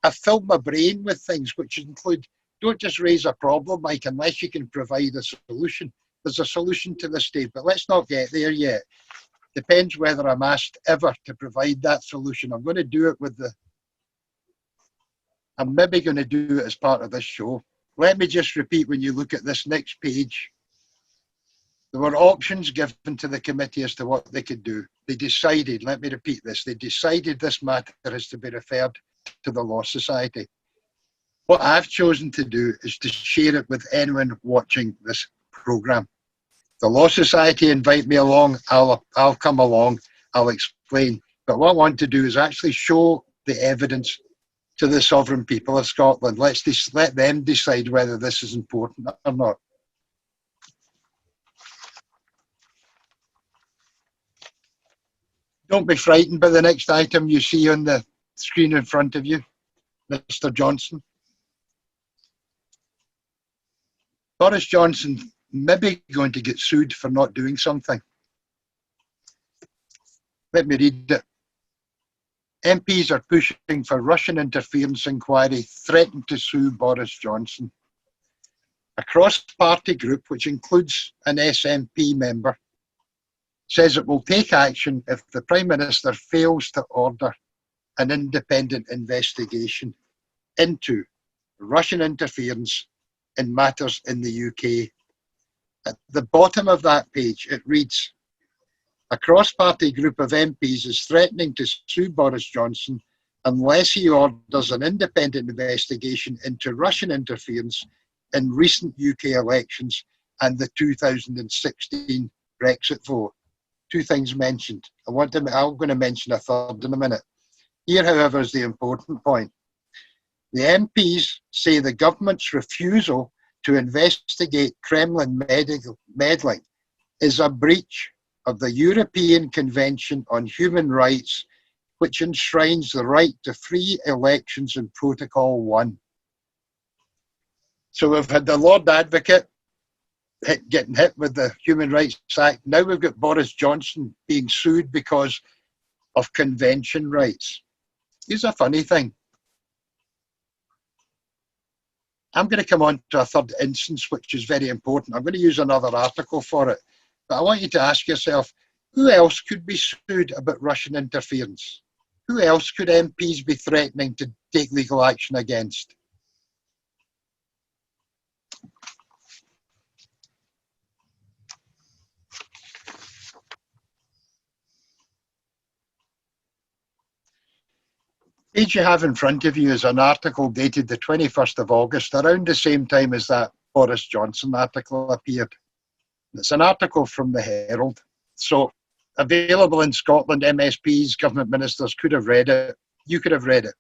I filled my brain with things which include, don't just raise a problem, Mike, unless you can provide a solution. There's a solution to this day, but let's not get there yet. Depends whether I'm asked ever to provide that solution. I'm going to do it I'm maybe going to do it as part of this show. Let me just repeat, when you look at this next page, there were options given to the committee as to what they could do. They decided, let me repeat this, they decided this matter is to be referred to the Law Society. What I've chosen to do is to share it with anyone watching this programme. The Law Society invite me along, I'll come along, I'll explain. But what I want to do is actually show the evidence to the sovereign people of Scotland. Let them decide whether this is important or not. Don't be frightened by the next item you see on the screen in front of you, Mr. Johnson. Boris Johnson may be going to get sued for not doing something. Let me read it. MPs are pushing for Russian interference inquiry, threatened to sue Boris Johnson. A cross-party group, which includes an SNP member, says it will take action if the Prime Minister fails to order an independent investigation into Russian interference in matters in the UK. At the bottom of that page, it reads, "A cross-party group of MPs is threatening to sue Boris Johnson unless he orders an independent investigation into Russian interference in recent UK elections and the 2016 Brexit vote." Two things mentioned. I'm going to mention a third in a minute. Here, however, is the important point. The MPs say the government's refusal to investigate Kremlin meddling is a breach of the European Convention on Human Rights, which enshrines the right to free elections in Protocol 1. So we've had the Lord Advocate getting hit with the Human Rights Act. Now we've got Boris Johnson being sued because of convention rights. Here's a funny thing. I'm going to come on to a third instance, which is very important. I'm going to use another article for it. But I want you to ask yourself, who else could be sued about Russian interference? Who else could MPs be threatening to take legal action against? The page you have in front of you is an article dated the 21st of August, around the same time as that Boris Johnson article appeared. It's an article from the Herald. So available in Scotland, MSPs, government ministers could have read it. You could have read it.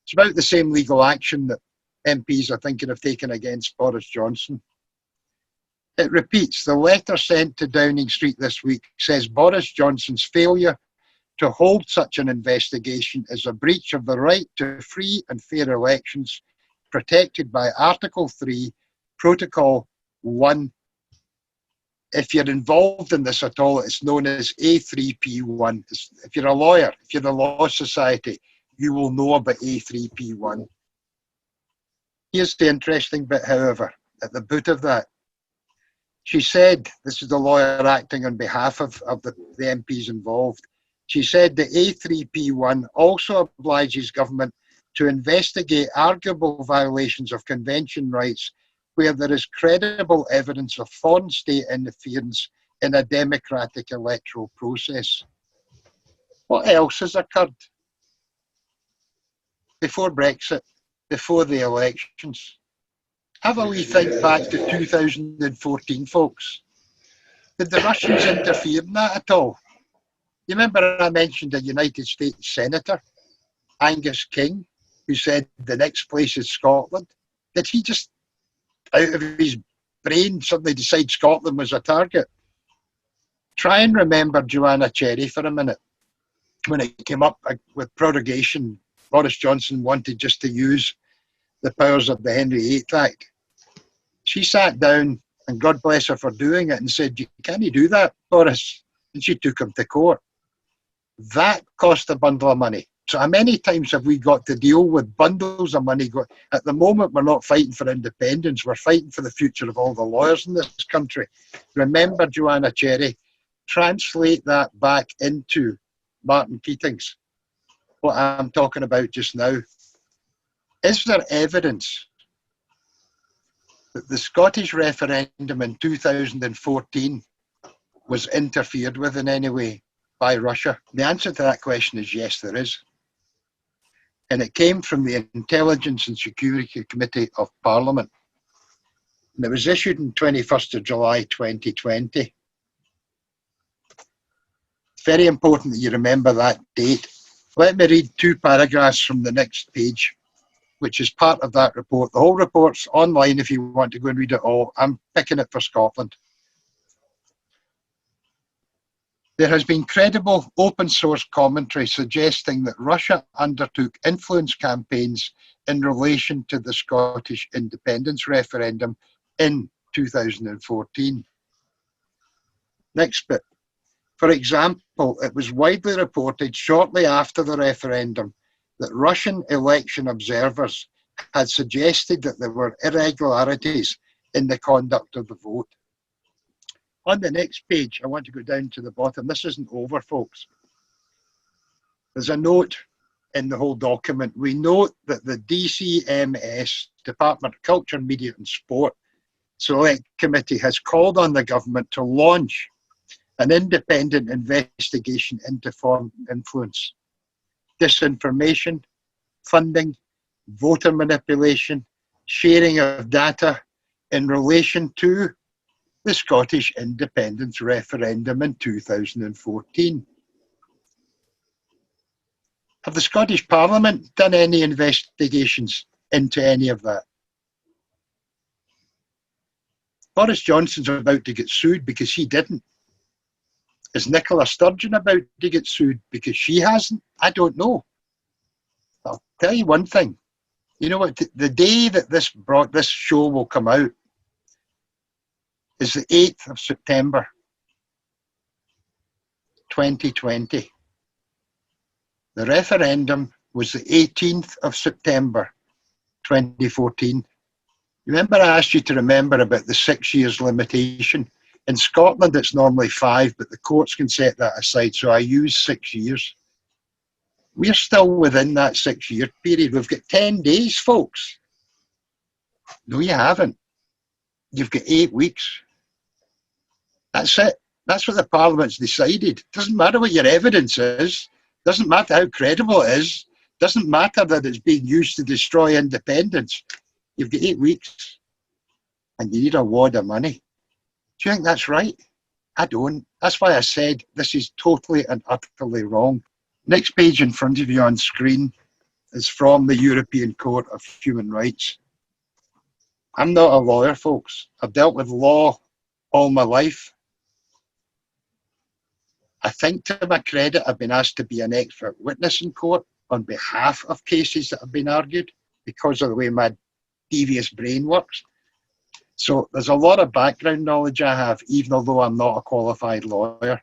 It's about the same legal action that MPs are thinking of taking against Boris Johnson. It repeats, the letter sent to Downing Street this week says Boris Johnson's failure to hold such an investigation is a breach of the right to free and fair elections protected by Article 3, Protocol 1. If you're involved in this at all, it's known as A3P1. If you're a lawyer, if you're the Law Society, you will know about A3P1. Here's the interesting bit, however, at the boot of that. She said, this is the lawyer acting on behalf of the MPs involved, she said the A3P1 also obliges government to investigate arguable violations of convention rights where there is credible evidence of foreign state interference in a democratic electoral process. What else has occurred before Brexit, before the elections? Have a wee think back to 2014, folks. Did the Russians interfere in that at all? You remember I mentioned a United States Senator, Angus King, who said the next place is Scotland? Did he just, out of his brain, suddenly decide Scotland was a target? Try and remember Joanna Cherry for a minute. When it came up with prorogation, Boris Johnson wanted just to use the powers of the Henry VIII Act. She sat down, and God bless her for doing it, and said, "Can you do that, Boris?" And she took him to court. That cost a bundle of money. So how many times have we got to deal with bundles of money? At the moment, we're not fighting for independence. We're fighting for the future of all the lawyers in this country. Remember Joanna Cherry. Translate that back into Martin Keating's, what I'm talking about just now. Is there evidence that the Scottish referendum in 2014 was interfered with in any way by Russia? The answer to that question is yes, there is. And it came from the Intelligence and Security Committee of Parliament. And it was issued on 21st of July 2020. It's very important that you remember that date. Let me read 2 paragraphs from the next page, which is part of that report. The whole report's online if you want to go and read it all. I'm picking it for Scotland. There has been credible open source commentary suggesting that Russia undertook influence campaigns in relation to the Scottish independence referendum in 2014. Next bit. For example, it was widely reported shortly after the referendum that Russian election observers had suggested that there were irregularities in the conduct of the vote. On the next page, I want to go down to the bottom. This isn't over, folks. There's a note in the whole document. We note that the DCMS, Department of Culture, Media and Sport, Select Committee has called on the government to launch an independent investigation into foreign influence, disinformation, funding, voter manipulation, sharing of data in relation to the Scottish independence referendum in 2014. Have the Scottish Parliament done any investigations into any of that? Boris Johnson's about to get sued because he didn't. Is Nicola Sturgeon about to get sued because she hasn't? I don't know. I'll tell you one thing. You know what? The day that this show will come out is the 8th of September 2020. The referendum was the 18th of September 2014. Remember I asked you to remember about the 6 years limitation? In Scotland it's normally 5, but the courts can set that aside, so I use 6 years. We're still within that 6 year period. We've got 10 days, folks. No, you haven't. You've got 8 weeks. That's it. That's what the Parliament's decided. Doesn't matter what your evidence is. Doesn't matter how credible it is. Doesn't matter that it's being used to destroy independence. You've got 8 weeks. And you need a wad of money. Do you think that's right? I don't. That's why I said this is totally and utterly wrong. Next page in front of you on screen is from the European Court of Human Rights. I'm not a lawyer, folks. I've dealt with law all my life. I think to my credit, I've been asked to be an expert witness in court on behalf of cases that have been argued because of the way my devious brain works. So there's a lot of background knowledge I have, even although I'm not a qualified lawyer.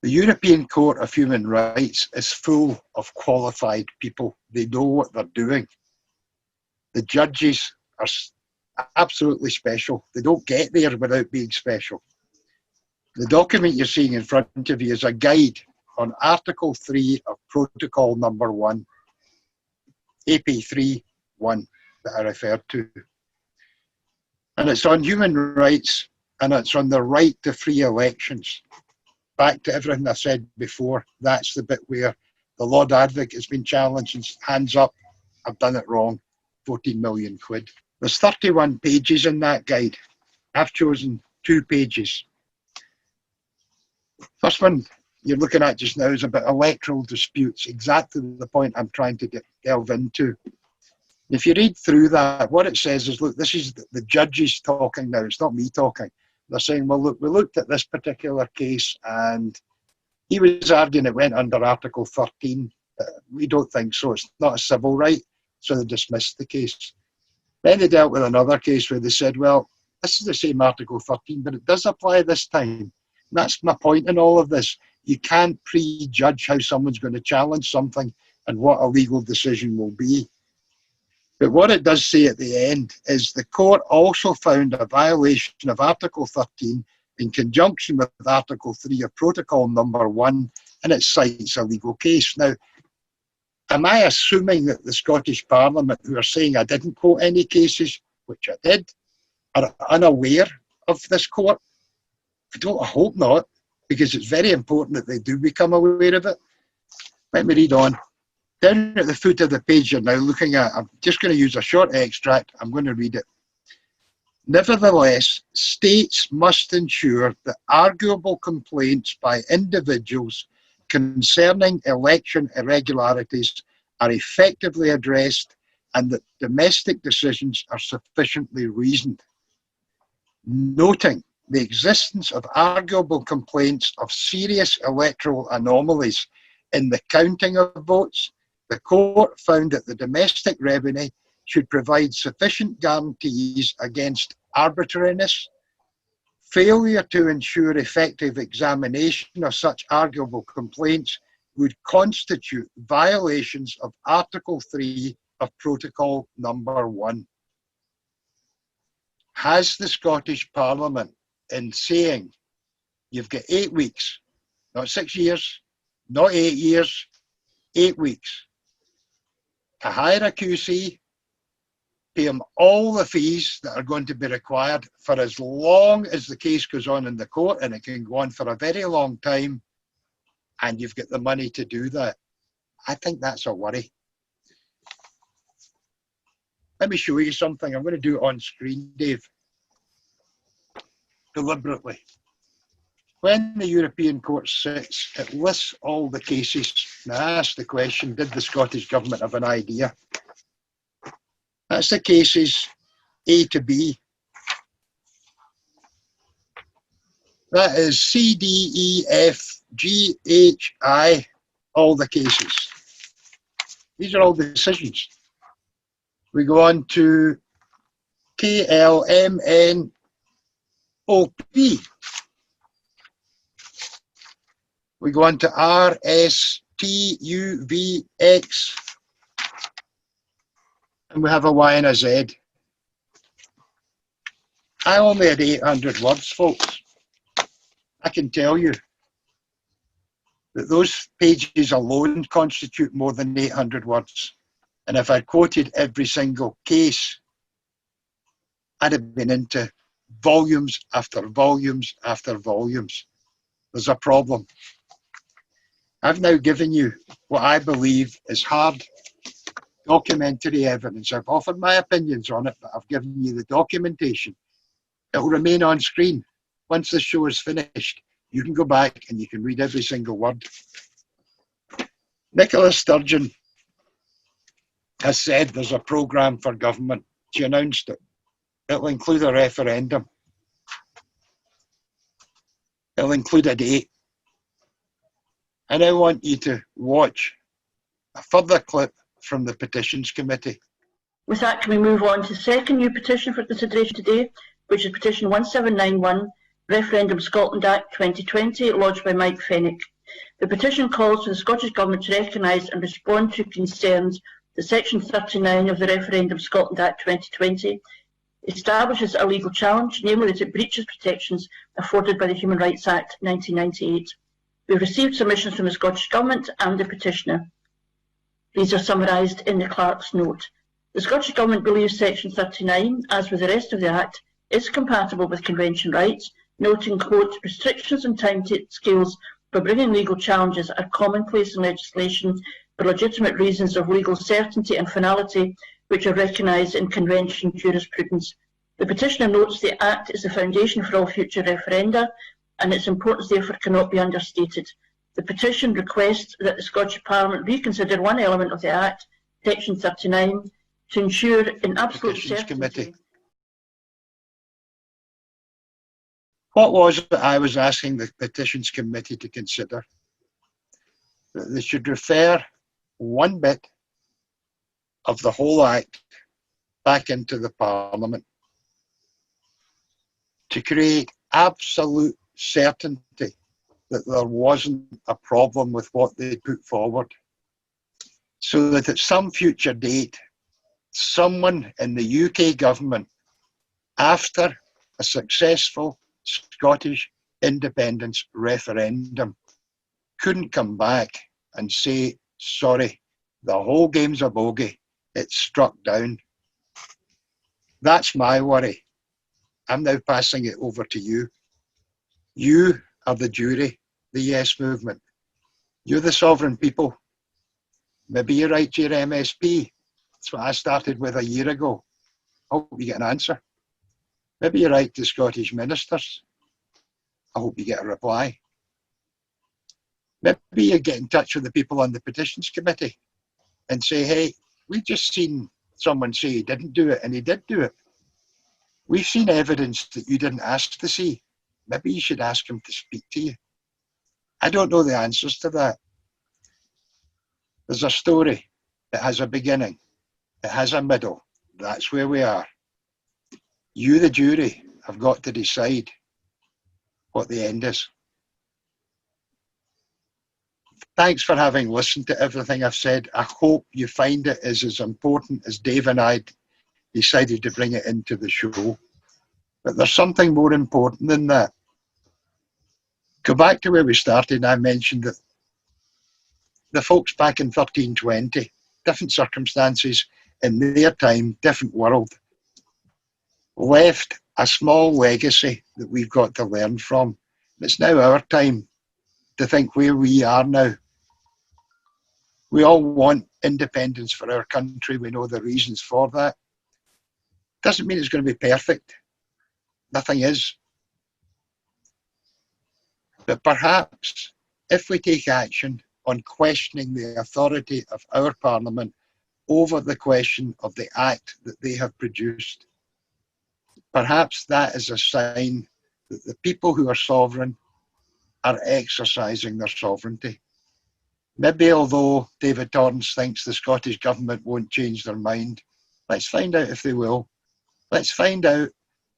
The European Court of Human Rights is full of qualified people. They know what they're doing. The judges are absolutely special. They don't get there without being special. The document you're seeing in front of you is a guide on Article 3 of Protocol number 1, AP3-1 that I referred to. And it's on human rights, and it's on the right to free elections. Back to everything I said before, that's the bit where the Lord Advocate has been challenged and hands up, I've done it wrong, 14 million quid. There's 31 pages in that guide. I've chosen 2 pages. First one you're looking at just now is about electoral disputes, exactly the point I'm trying to delve into. If you read through that, what it says is, look, this is the judges talking now, it's not me talking. They're saying, well, look, we looked at this particular case and he was arguing it went under Article 13. We don't think so, it's not a civil right, so they dismissed the case. Then they dealt with another case where they said, well, this is the same Article 13, but it does apply this time. And that's my point in all of this. You can't prejudge how someone's going to challenge something and what a legal decision will be. But what it does say at the end is the court also found a violation of Article 13 in conjunction with Article 3 of Protocol number 1, and it cites a legal case. Now, am I assuming that the Scottish Parliament, who are saying I didn't quote any cases, which I did, are unaware of this court? I hope not, because it's very important that they do become aware of it. Let me read on. Down at the foot of the page you're now looking at, I'm just going to use a short extract, I'm going to read it. Nevertheless, states must ensure that arguable complaints by individuals concerning election irregularities are effectively addressed and that domestic decisions are sufficiently reasoned. Noting the existence of arguable complaints of serious electoral anomalies in the counting of votes, the court found that the domestic revenue should provide sufficient guarantees against arbitrariness. Failure to ensure effective examination of such arguable complaints would constitute violations of Article 3 of Protocol number 1. Has the Scottish Parliament, in saying you've got 8 weeks, not 6 years, not 8 years, 8 weeks, to hire a QC, pay them all the fees that are going to be required for as long as the case goes on in the court, and it can go on for a very long time, and you've got the money to do that? I think that's a worry. Let me show you something. I'm going to do it on screen, Dave, deliberately. When the European Court sits, it lists all the cases. Now, I asked the question, did the Scottish Government have an idea? That's the cases A to B. That is C, D, E, F, G, H, I, all the cases. These are all decisions. We go on to K, L, M, N, O, P. We go on to R, S, T, U, V, X, and we have a Y and a Z. I only had 800 words, folks. I can tell you that those pages alone constitute more than 800 words. And if I quoted every single case, I'd have been into volumes after volumes after volumes. There's a problem. I've now given you what I believe is hard documentary evidence. I've offered my opinions on it, but I've given you the documentation. It will remain on screen. Once the show is finished, you can go back and you can read every single word. Nicola Sturgeon has said there's a programme for government. she announced it. It'll include a referendum. It'll include a date. And I want you to watch a further clip from the Petitions Committee. With that, can we move on to the second new petition for consideration today, which is Petition 1791, Referendum Scotland Act 2020, lodged by Mike Fenwick. The petition calls for the Scottish Government to recognise and respond to concerns that Section 39 of the Referendum Scotland Act 2020 establishes a legal challenge, namely that it breaches protections afforded by the Human Rights Act 1998. We have received submissions from the Scottish Government and the petitioner. These are summarised in the Clerk's note. The Scottish Government believes Section 39, as with the rest of the Act, is compatible with Convention rights, noting, quote, restrictions and timescales for bringing legal challenges are commonplace in legislation for legitimate reasons of legal certainty and finality, which are recognised in Convention jurisprudence. The petitioner notes the Act is the foundation for all future referenda, and its importance therefore cannot be understated. The petition requests that the Scottish Parliament reconsider one element of the Act, Section 39, to ensure in absolute certainty. Committee. What was it I was asking the Petitions Committee to consider? That they should refer one bit of the whole Act back into the Parliament to create absolute certainty that there wasn't a problem with what they put forward, so that at some future date, someone in the UK government, after a successful Scottish independence referendum, couldn't come back and say, sorry, the whole game's a bogey, it's struck down. That's my worry. I'm now passing it over to you. You are the jury, the Yes movement. You're the sovereign people. Maybe you write to your MSP. That's what I started with a year ago. I hope you get an answer. Maybe you write to Scottish ministers. I hope you get a reply. Maybe you get in touch with the people on the Petitions Committee and say, hey, we've just seen someone say he didn't do it, and he did do it. We've seen evidence that you didn't ask to see. Maybe you should ask him to speak to you. I don't know the answers to that. There's a story. It has a beginning. It has a middle. That's where we are. You, the jury, have got to decide what the end is. Thanks for having listened to everything I've said. I hope you find it is as important as Dave and I decided to bring it into the show. But there's something more important than that. Go back to where we started. I mentioned that the folks back in 1320, different circumstances in their time, different world, left a small legacy that we've got to learn from. It's now our time to think where we are now. We all want independence for our country. We know the reasons for that. Doesn't mean it's going to be perfect. Nothing is. But perhaps if we take action on questioning the authority of our Parliament over the question of the Act that they have produced, perhaps that is a sign that the people who are sovereign are exercising their sovereignty. Maybe although David Torrance thinks the Scottish Government won't change their mind, let's find out if they will. Let's find out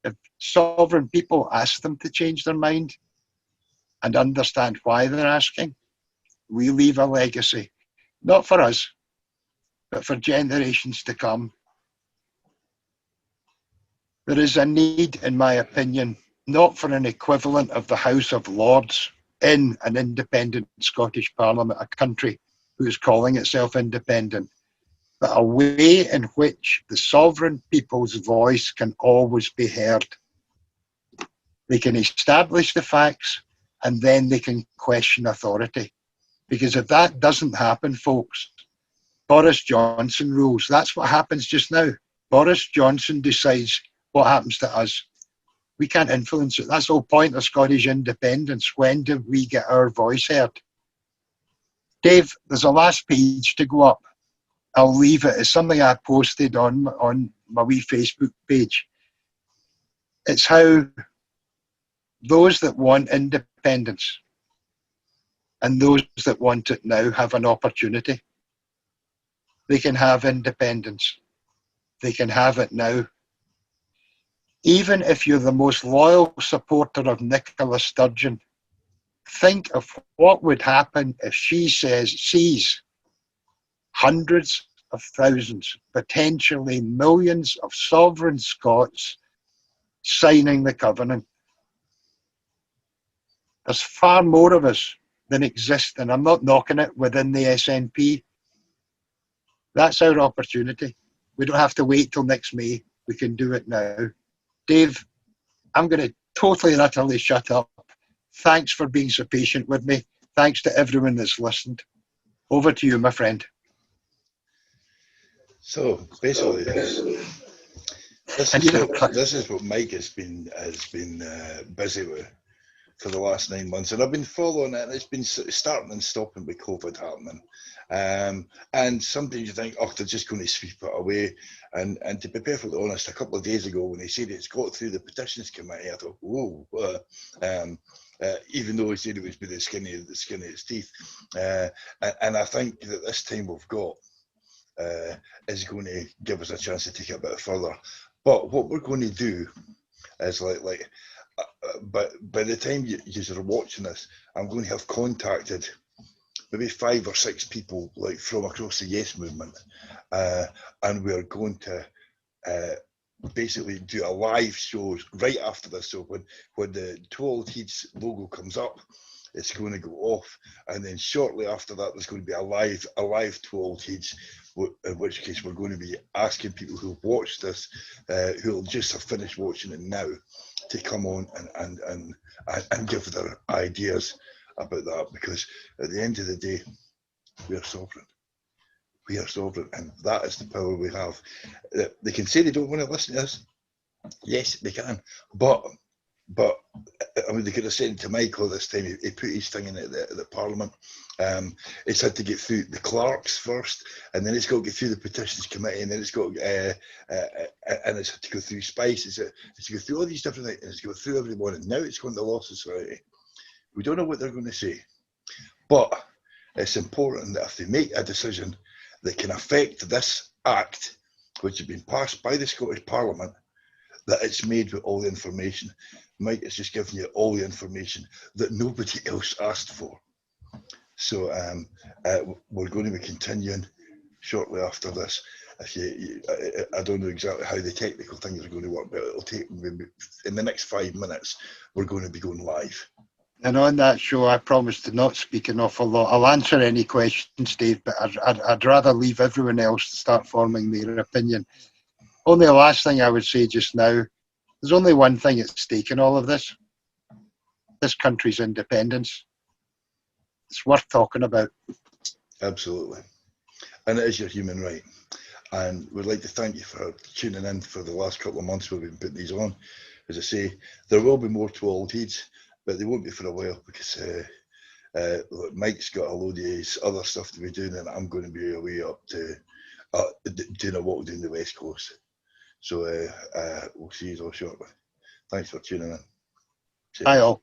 if sovereign people ask them to change their mind and understand why they're asking. We leave a legacy, not for us, but for generations to come. There is a need, in my opinion, not for an equivalent of the House of Lords in an independent Scottish Parliament, a country who is calling itself independent, but a way in which the sovereign people's voice can always be heard. They can establish the facts and then they can question authority. Because if that doesn't happen, folks, Boris Johnson rules. That's what happens just now. Boris Johnson decides what happens to us. We can't influence it. That's the whole point of Scottish independence. When do we get our voice heard? Dave, there's a last page to go up. I'll leave it. It's something I posted on my wee Facebook page. It's how those that want independence and those that want it now have an opportunity. They can have independence. They can have it now. Even if you're the most loyal supporter of Nicola Sturgeon, think of what would happen if she sees hundreds of thousands, potentially millions of sovereign Scots signing the covenant. There's far more of us than exist, and I'm not knocking it, within the SNP. That's our opportunity. We don't have to wait till next May. We can do it now. Dave, I'm going to totally and utterly shut up. Thanks for being so patient with me. Thanks to everyone that's listened. Over to you, my friend. So basically, this is what Mike has been busy with for the last 9 months, and I've been following it, and it's been starting and stopping with COVID happening. And sometimes you think, oh, they're just going to sweep it away. And to be perfectly honest, a couple of days ago when he said it's got through the petitions committee, I thought, whoa. Even though he said it was by the skin of his teeth. And I think that this time we've got is going to give us a chance to take it a bit further. But what we're going to do is but by the time you are watching this, I'm going to have contacted maybe 5 or 6 people like from across the Yes movement, and we're going to basically do a live show right after this. So when the 12 Heeds logo comes up, it's going to go off, and then shortly after that there's going to be a live 12 Heeds, in which case we're going to be asking people who've watched this, who'll just have finished watching it now, to come on and give their ideas about that, because at the end of the day, we are sovereign. We are sovereign, and that is the power we have. They can say they don't want to listen to us. Yes, they can, but I mean, they could have said to Michael this time, he put his thing in at the Parliament. It's had to get through the clerks first, and then it's got to get through the petitions committee, and then it's got and it's had to go through Spice. It's to go through all these different things, and it's to go through everyone, and now it's going to Law Society. We don't know what they're going to say, but it's important that if they make a decision that can affect this Act, which has been passed by the Scottish Parliament, that it's made with all the information. Mike has just given you all the information that nobody else asked for. So we're going to be continuing shortly after this. I don't know exactly how the technical things are going to work, but it'll take maybe in the next 5 minutes, we're going to be going live. And on that show, I promise to not speak an awful lot. I'll answer any questions, Dave, but I'd rather leave everyone else to start forming their opinion. Only the last thing I would say just now, there's only one thing at stake in all of this. This country's independence. It's worth talking about. Absolutely. And it is your human right. And we'd like to thank you for tuning in for the last couple of months we've been putting these on. As I say, there will be more 12 Heeds, but they won't be for a while, because Mike's got a load of his other stuff to be doing, and I'm going to be away up to doing a walk down the West Coast. So we'll see you all shortly. Thanks for tuning in. Bye all.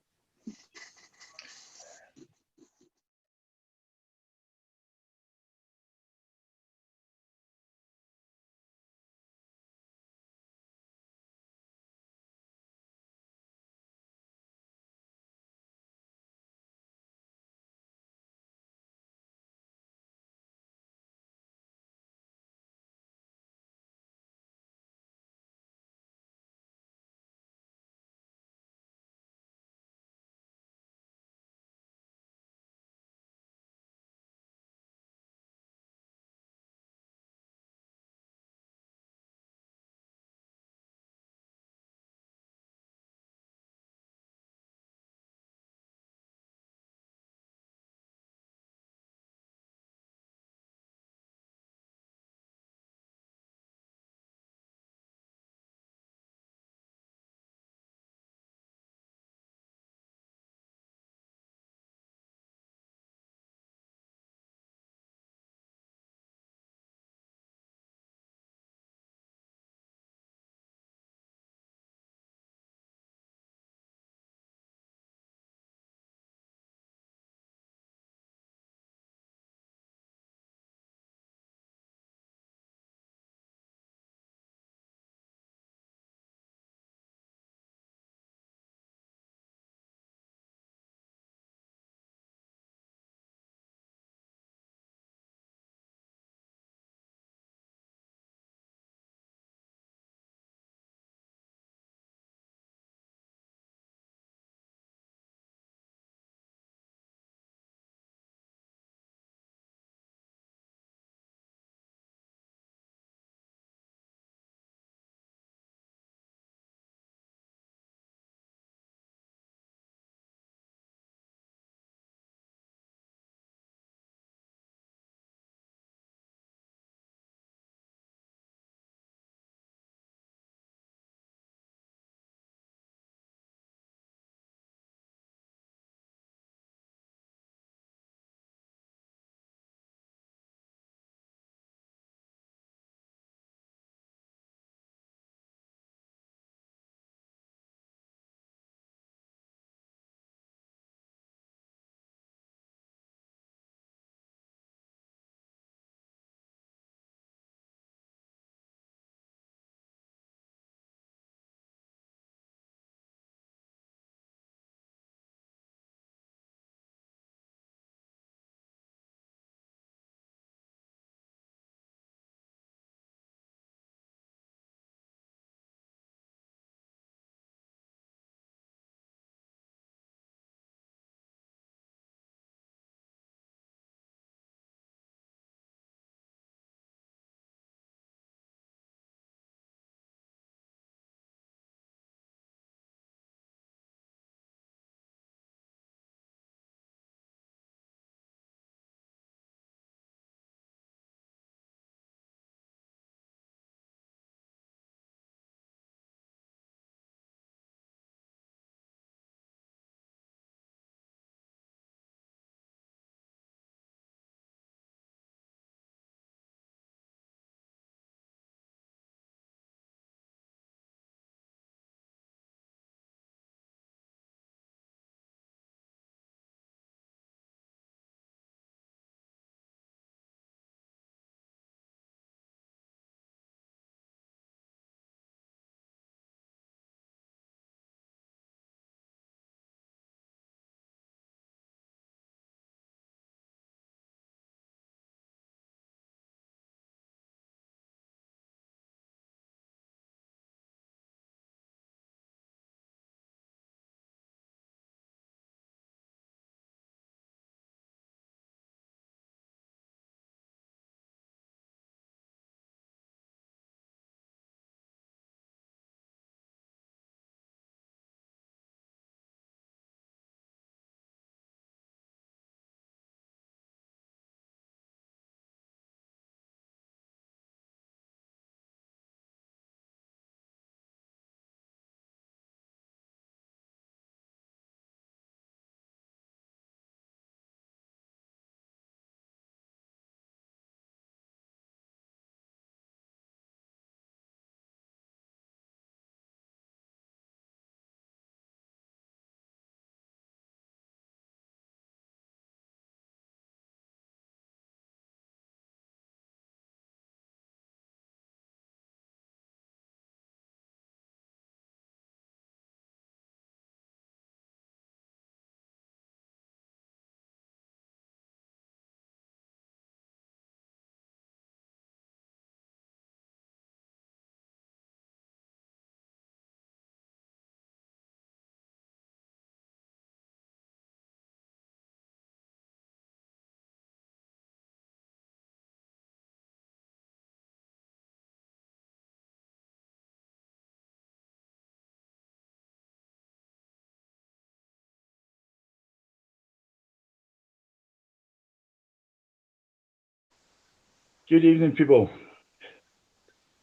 Good evening, people.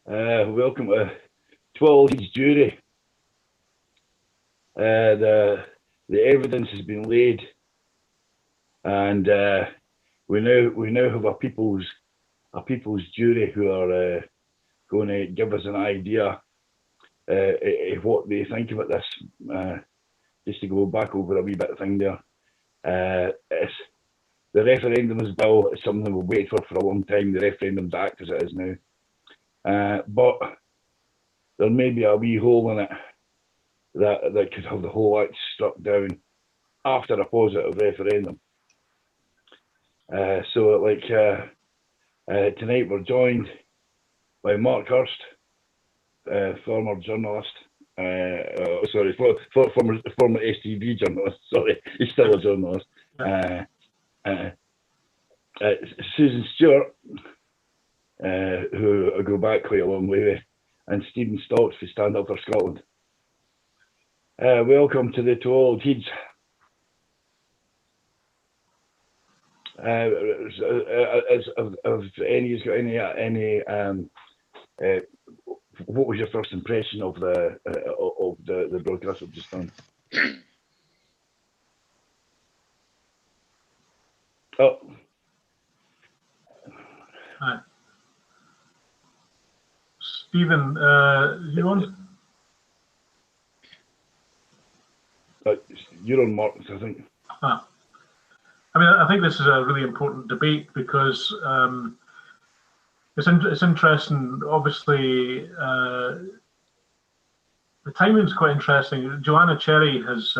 Welcome to 12 Leeds jury. The evidence has been laid, and we now have a people's jury who are going to give us an idea of what they think about this. Just to go back over a wee bit of thing there. It's the referendums bill is something we've waited for a long time. The Referendums Act as it is now, but there may be a wee hole in it that could have the whole act struck down after a positive referendum. So, like tonight, we're joined by Mark Hurst, former journalist. Sorry, former STV journalist. Sorry, he's still a journalist. Susan Stewart, who I go back quite a long way with, and Stephen Stocks for Stand Up for Scotland. Welcome to the To All Kids. Have any got any what was your first impression of the broadcast we've just done? Oh. Hi. Stephen, you on? You're on, Mark, I think. I mean, I think this is a really important debate because it's interesting. Obviously, the timing is quite interesting. Joanna Cherry has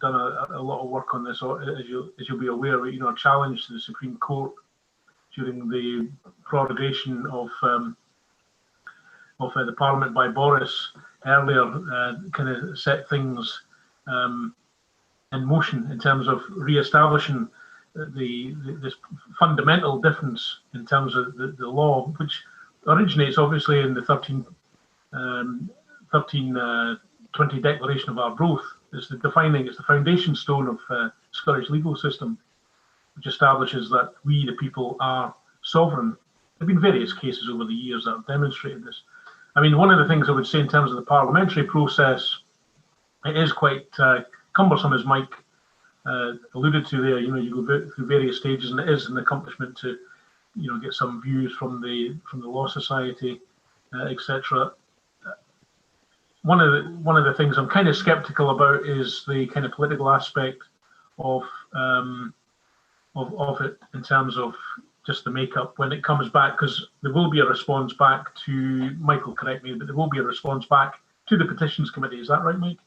done a lot of work on this, as you'll be aware. You know, a challenge to the Supreme Court during the prorogation of the Parliament by Boris earlier, kind of set things in motion in terms of re-establishing this fundamental difference in terms of the law, which originates obviously in the 1320 Declaration of Arbroath. It's the foundation stone of Scottish legal system, which establishes that we, the people, are sovereign. There have been various cases over the years that have demonstrated this. I mean, one of the things I would say in terms of the parliamentary process, it is quite cumbersome, as Mike alluded to there. You know, you go through various stages, and it is an accomplishment to, you know, get some views from the Law Society, etc. One of the things I'm kind of skeptical about is the kind of political aspect of it in terms of just the makeup when it comes back, because there will be a response back to, Michael, correct me, but there will be a response back to the Petitions Committee. Is that right, Mike?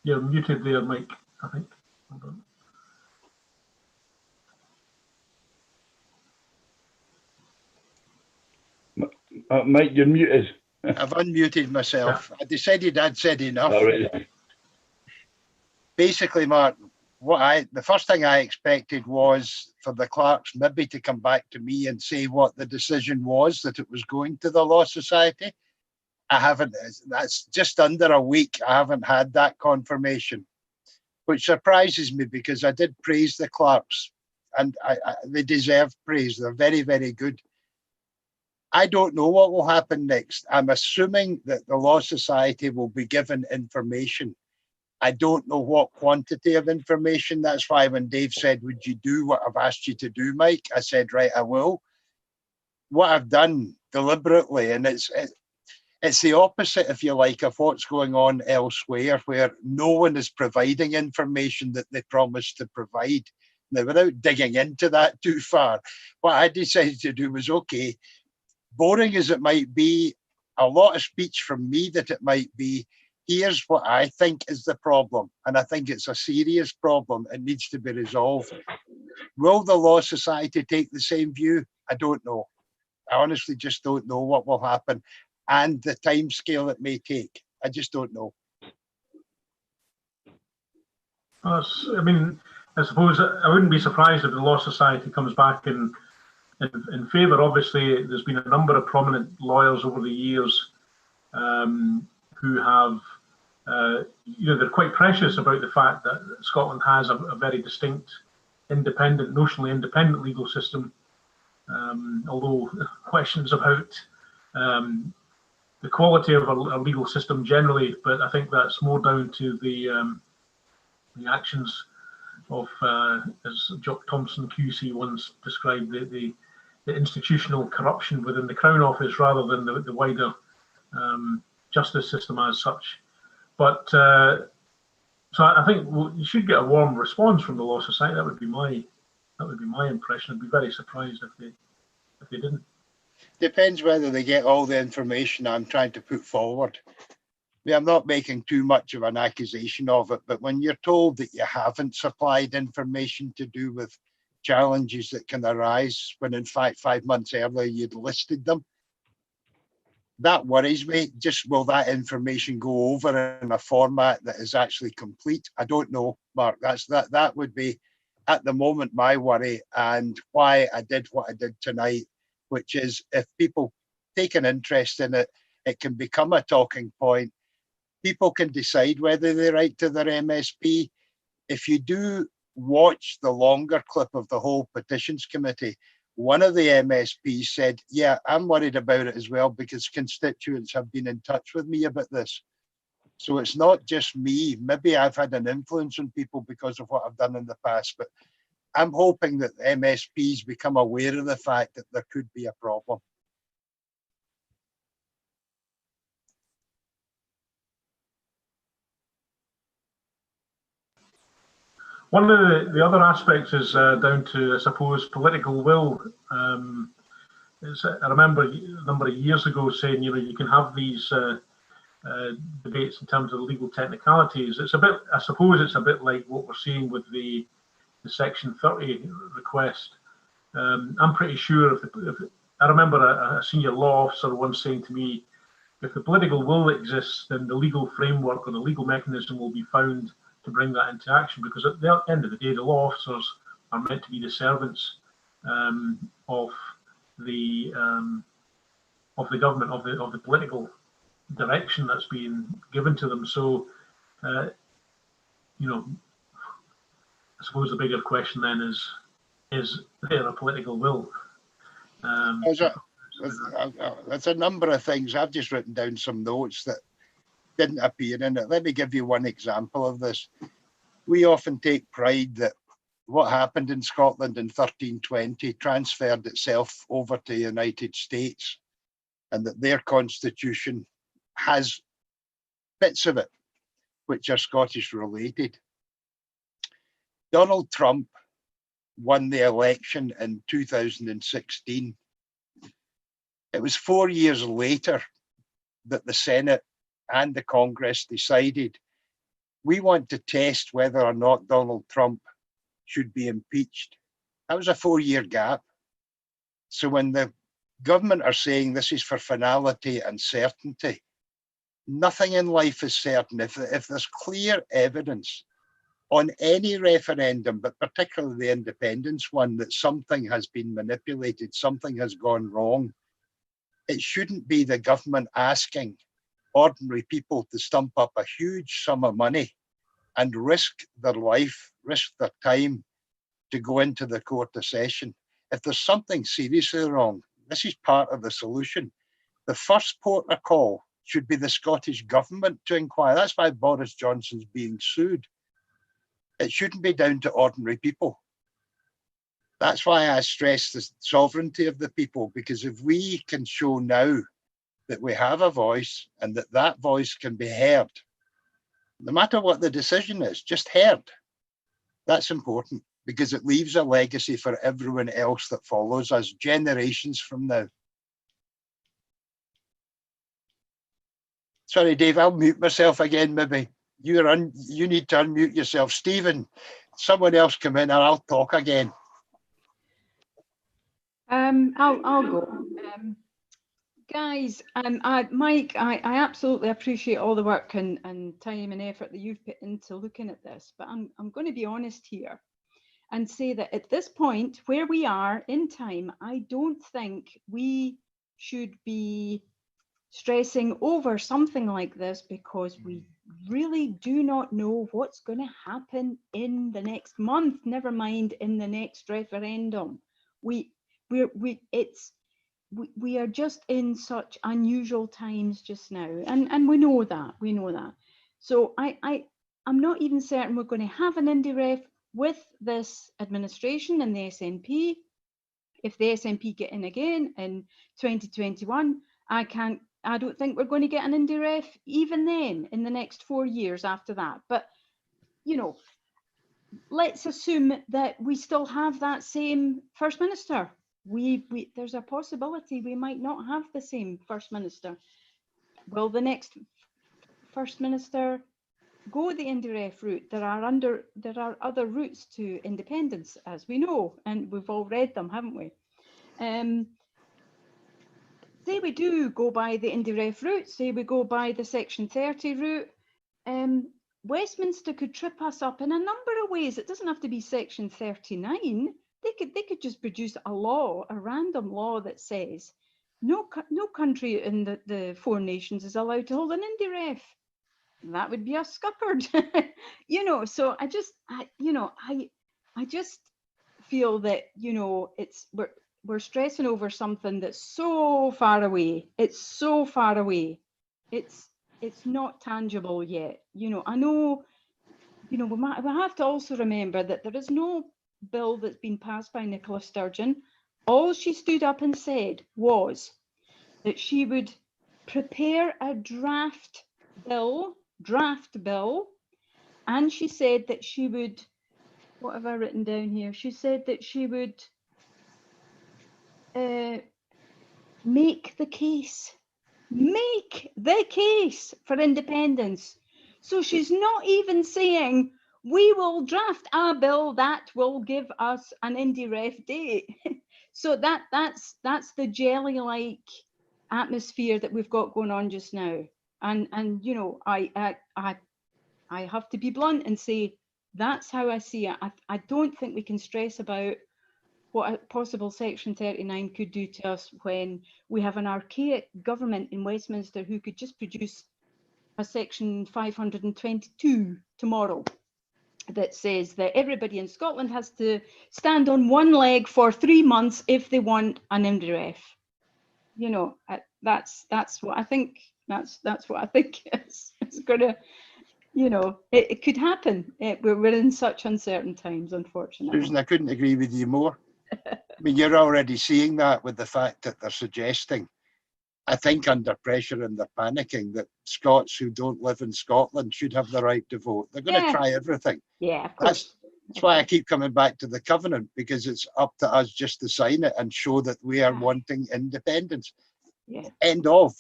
You're muted there, Mike, I think. Hold on. Mike, you're muted. I've unmuted myself. I decided I'd said enough. Right. Basically, Mark, the first thing I expected was for the clerks maybe to come back to me and say what the decision was, that it was going to the Law Society. I haven't. That's just under a week. I haven't had that confirmation, which surprises me because I did praise the clerks, and they deserve praise. They're very, very good. I don't know what will happen next. I'm assuming that the Law Society will be given information. I don't know what quantity of information. That's why when Dave said, would you do what I've asked you to do, Mike? I said, right, I will. What I've done deliberately, and it's the opposite, if you like, of what's going on elsewhere, where no one is providing information that they promised to provide. Now, without digging into that too far, what I decided to do was, okay, boring as it might be, a lot of speech from me that it might be, here's what I think is the problem. And I think it's a serious problem. It needs to be resolved. Will the Law Society take the same view? I don't know. I honestly just don't know what will happen and the time scale it may take. I just don't know. I mean, I suppose I wouldn't be surprised if the Law Society comes back in favour. Obviously, there's been a number of prominent lawyers over the years who have they're quite precious about the fact that Scotland has a very distinct, independent, notionally independent legal system. Although questions about the quality of a legal system generally, but I think that's more down to the actions of, as Jock Thompson QC once described, the institutional corruption within the Crown Office rather than the wider justice system as such. But so I think you should get a warm response from the Law Society. That would be my impression. I'd be very surprised if they didn't. Depends whether they get all the information I'm trying to put forward. I'm not making too much of an accusation of it, but when you're told that you haven't supplied information to do with challenges that can arise, when in fact 5 months earlier you'd listed them, that worries me. Just will that information go over in a format that is actually complete? I don't know, Mark. That would be at the moment my worry, and why I did what I did tonight, which is if people take an interest in it, it can become a talking point. People can decide whether they write to their MSP. If you do watch the longer clip of the whole petitions committee, one of the MSPs said, yeah, I'm worried about it as well because constituents have been in touch with me about this. So it's not just me. Maybe I've had an influence on people because of what I've done in the past, but I'm hoping that MSPs become aware of the fact that there could be a problem. One of the other aspects is down to, I suppose, political will. I remember a number of years ago saying, you can have these debates in terms of legal technicalities. It's a bit, I suppose, it's a bit like what we're seeing with the Section 30 request. I'm pretty sure I remember a senior law officer once saying to me, if the political will exists, then the legal framework or the legal mechanism will be found to bring that into action, because at the end of the day, the law officers are meant to be the servants of the government, of the political direction that's being given to them. So, I suppose the bigger question then is there a political will? There's a number of things. I've just written down some notes that didn't appear in it. Let me give you one example of this. We often take pride that what happened in Scotland in 1320 transferred itself over to the United States, and that their constitution has bits of it which are Scottish related. Donald Trump won the election in 2016. It was 4 years later that the Senate and the Congress decided we want to test whether or not Donald Trump should be impeached. That was a 4-year gap. So when the government are saying this is for finality and certainty, nothing in life is certain. If there's clear evidence on any referendum, but particularly the independence one, that something has been manipulated, something has gone wrong, it shouldn't be the government asking ordinary people to stump up a huge sum of money and risk their life, risk their time to go into the court of session. If there's something seriously wrong, this is part of the solution. The first port of call should be the Scottish government to inquire. That's why Boris Johnson's being sued. It shouldn't be down to ordinary people. That's why I stress the sovereignty of the people, because if we can show now that we have a voice and that that voice can be heard, no matter what the decision is, just heard, that's important, because it leaves a legacy for everyone else that follows us generations from now. Sorry, Dave, I'll mute myself again, maybe. You need to unmute yourself. Stephen, someone else come in and I'll talk again. I'll go. Guys, Mike, I absolutely appreciate all the work and time and effort that you've put into looking at this, but I'm going to be honest here and say that at this point where we are in time, I don't think we should be stressing over something like this because we really do not know what's going to happen in the next month, never mind in the next referendum. We are just in such unusual times just now, and we know that. So I'm not even certain we're going to have an indie ref with this administration and the SNP. If the SNP get in again in 2021, I don't think we're going to get an indie ref even then in the next 4 years after that. But, you know, let's assume that we still have that same First Minister. There's a possibility we might not have the same First Minister. Will the next First Minister go the indie ref route? There are other routes to independence, as we know, and we've all read them, haven't we? Say we do go by the indie ref route, say we go by the Section 30 route, Westminster could trip us up in a number of ways. It doesn't have to be Section 39. They could just produce a law, a random law that says no country in the 4 nations is allowed to hold an indie ref. That would be a scuppered, you know. So I just feel that, you know, we're stressing over something that's so far away. It's so far away. It's not tangible yet. You know, I know, you know, we have to also remember that there is no bill that's been passed by Nicola Sturgeon. All she stood up and said was that she would prepare a draft bill, and she said that she would, what have I written down here? She said that she would make the case for independence. So she's not even saying we will draft a bill that will give us an indie ref date. So that's the jelly-like atmosphere that we've got going on just now. And you know, I have to be blunt and say that's how I see it. I don't think we can stress about what a possible Section 39 could do to us when we have an archaic government in Westminster who could just produce a Section 522 tomorrow that says that everybody in Scotland has to stand on one leg for 3 months if they want an indie ref. You know, that's what I think. That's what I think it's gonna. You know, it could happen. We're in such uncertain times, unfortunately. Susan, I couldn't agree with you more. I mean, you're already seeing that with the fact that they're suggesting, I think under pressure and they're panicking, that Scots who don't live in Scotland should have the right to vote. They're going to try everything. Yeah, of course. That's why I keep coming back to the covenant, because it's up to us just to sign it and show that we are wanting independence. Yeah. End of.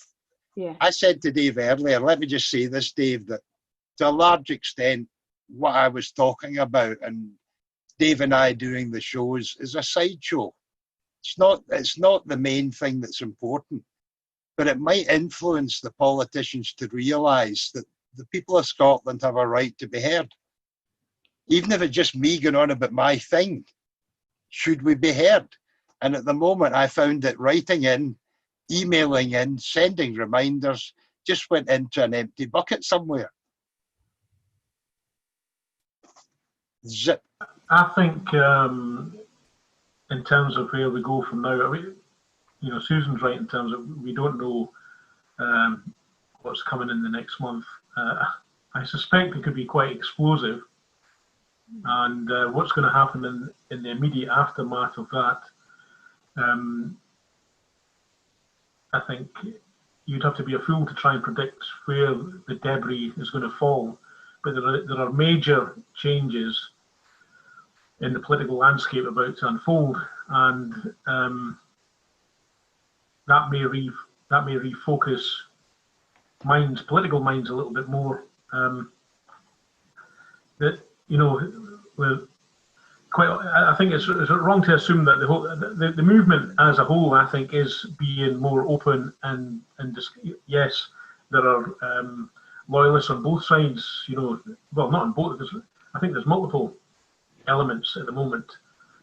Yeah. I said to Dave earlier, let me just say this, Dave, that to a large extent, what I was talking about and Dave and I doing the shows is a sideshow. It's not the main thing that's important, but it might influence the politicians to realise that the people of Scotland have a right to be heard. Even if it's just me going on about my thing, should we be heard? And at the moment, I found that writing in, emailing in, sending reminders just went into an empty bucket somewhere. Zip. I think in terms of where we go from now, I mean, you know, Susan's right in terms of we don't know what's coming in the next month. I suspect it could be quite explosive, and what's going to happen in the immediate aftermath of that, I think you'd have to be a fool to try and predict where the debris is going to fall. But there are major changes in the political landscape about to unfold, and that may refocus political minds a little bit more. That, you know, I think it's wrong to assume that the movement as a whole, I think, is being more open and yes, there are loyalists on both sides. You know, well, not on both, because I think there's multiple elements at the moment,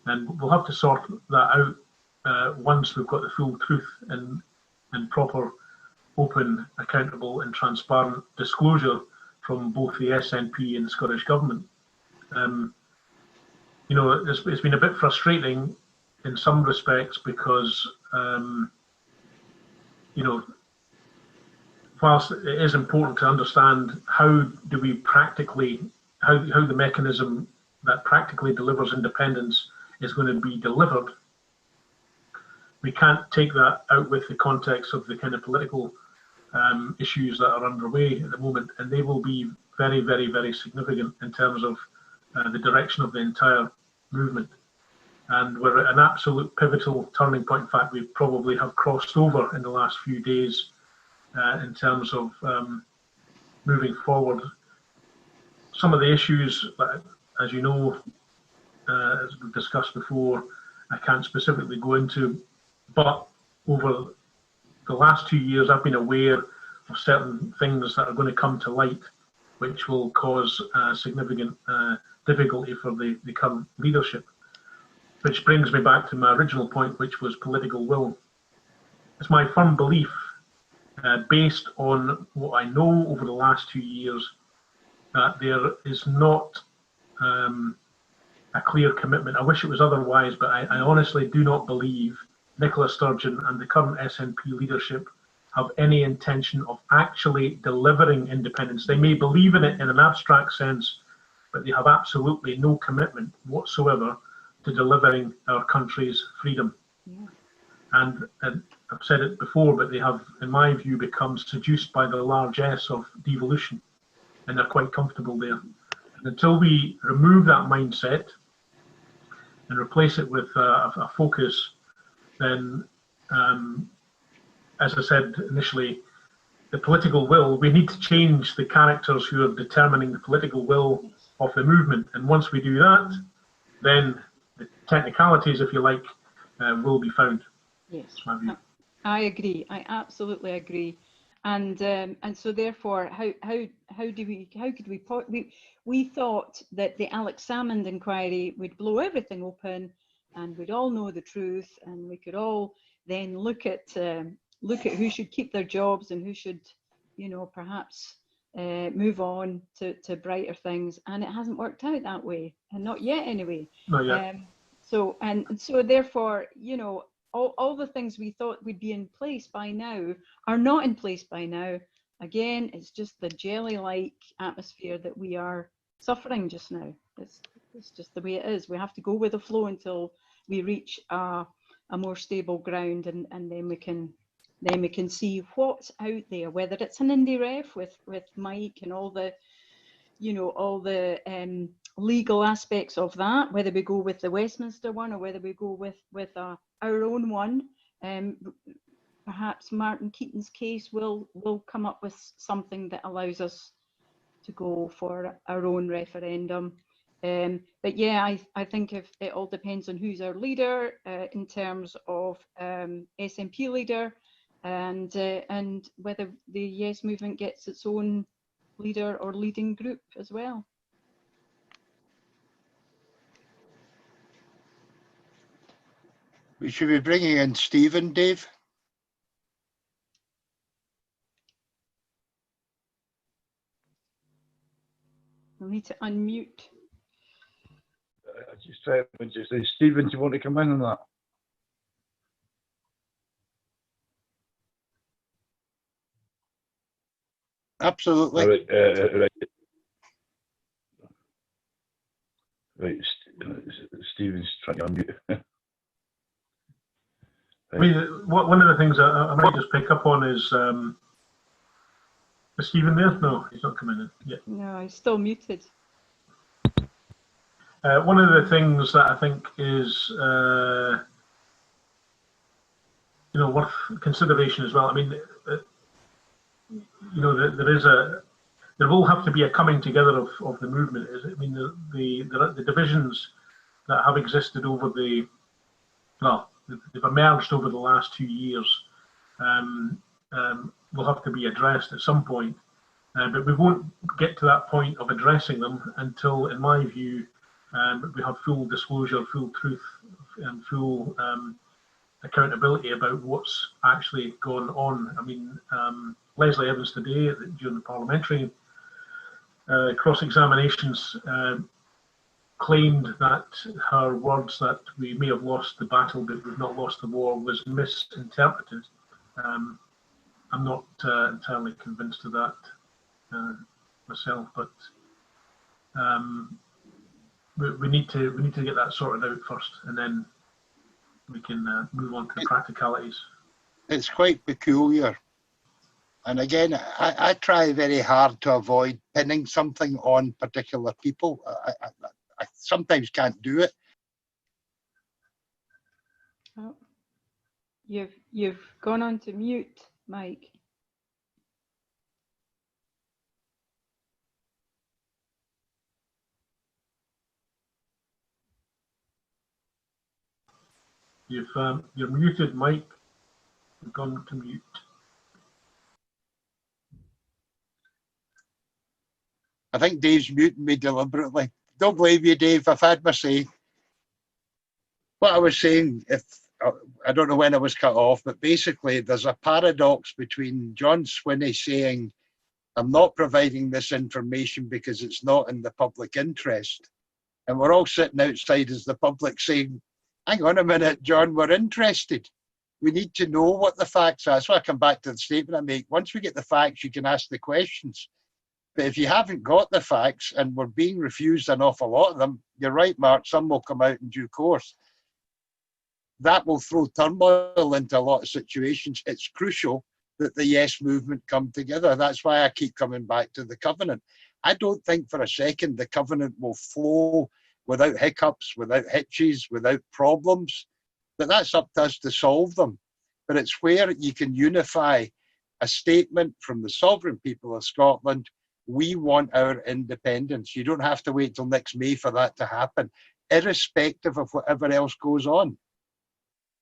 and we'll have to sort that out once we've got the full truth and proper open, accountable and transparent disclosure from both the SNP and the Scottish Government. You know, it's been a bit frustrating in some respects because, you know, whilst it is important to understand how do we practically, how the mechanism that practically delivers independence is going to be delivered, we can't take that out with the context of the kind of political issues that are underway at the moment, and they will be very, very, very significant in terms of the direction of the entire movement. And we're at an absolute pivotal turning point. In fact, we probably have crossed over in the last few days in terms of moving forward. Some of the issues, as you know, as we've discussed before, I can't specifically go into, but over the last 2 years, I've been aware of certain things that are going to come to light, which will cause significant difficulty for the current leadership. Which brings me back to my original point, which was political will. It's my firm belief, based on what I know over the last 2 years, that there is not a clear commitment. I wish it was otherwise, but I honestly do not believe Nicola Sturgeon and the current SNP leadership have any intention of actually delivering independence. They may believe in it in an abstract sense, but they have absolutely no commitment whatsoever to delivering our country's freedom. Yeah. And I've said it before, but they have, in my view, become seduced by the largesse of devolution, and they're quite comfortable there. And until we remove that mindset and replace it with a focus, then, as I said initially, the political will, we need to change the characters who are determining the political will of the movement. And once we do that, then the technicalities, if you like, will be found. Yes, I agree. I absolutely agree. And so therefore, we thought that the Alex Salmond inquiry would blow everything open, and we'd all know the truth, and we could all then look at who should keep their jobs and who should, you know, perhaps move on to brighter things. And it hasn't worked out that way, and not yet anyway. Not yet. So therefore, you know, all the things we thought would be in place by now are not in place by now. Again, it's just the jelly-like atmosphere that we are suffering just now. It's just the way it is. We have to go with the flow until we reach a more stable ground, and then we can see what's out there, whether it's an indie ref with Mike and all the, you know, all the legal aspects of that, whether we go with the Westminster one or whether we go with our own one. Perhaps Martin Keaton's case will come up with something that allows us to go for our own referendum. But yeah, I think if it all depends on who's our leader in terms of SNP leader, and whether the Yes movement gets its own leader or leading group as well. We should be bringing in Stephen, Dave. We'll need to unmute. I just try to say, Stephen, do you want to come in on that? Absolutely. Right. Stephen's trying to unmute. I mean, one of the things I might just pick up on is Stephen there? No, he's not coming in yet. No, he's still muted. One of the things that I think is you know, worth consideration as well. I mean, you know, there will have to be a coming together of the movement. I mean, the divisions that have existed over they've emerged over the last 2 years will have to be addressed at some point. But we won't get to that point of addressing them until, in my view, we have full disclosure, full truth, and full accountability about what's actually gone on. I mean, Leslie Evans today during the parliamentary cross-examinations claimed that her words that we may have lost the battle but we've not lost the war was misinterpreted. I'm not entirely convinced of that myself, but we need to get that sorted out first, and then we can move on to the practicalities. It's quite peculiar. And again, I try very hard to avoid pinning something on particular people. I sometimes can't do it. Oh, you've gone on to mute, Mike. You're muted, Mike. You've gone to mute. I think Dave's muting me deliberately. Don't blame you, Dave. I've had my say. What I was saying, I don't know when I was cut off, but basically there's a paradox between John Swinney saying, I'm not providing this information because it's not in the public interest. And we're all sitting outside as the public saying, hang on a minute, John, we're interested. We need to know what the facts are. So I come back to the statement I make. Once we get the facts, you can ask the questions. But if you haven't got the facts, and we're being refused an awful lot of them, you're right, Mark, some will come out in due course. That will throw turmoil into a lot of situations. It's crucial that the yes movement come together. That's why I keep coming back to the covenant. I don't think for a second the covenant will flow without hiccups, without hitches, without problems. But that's up to us to solve them. But it's where you can unify a statement from the sovereign people of Scotland. We want our independence. You don't have to wait till next May for that to happen, irrespective of whatever else goes on.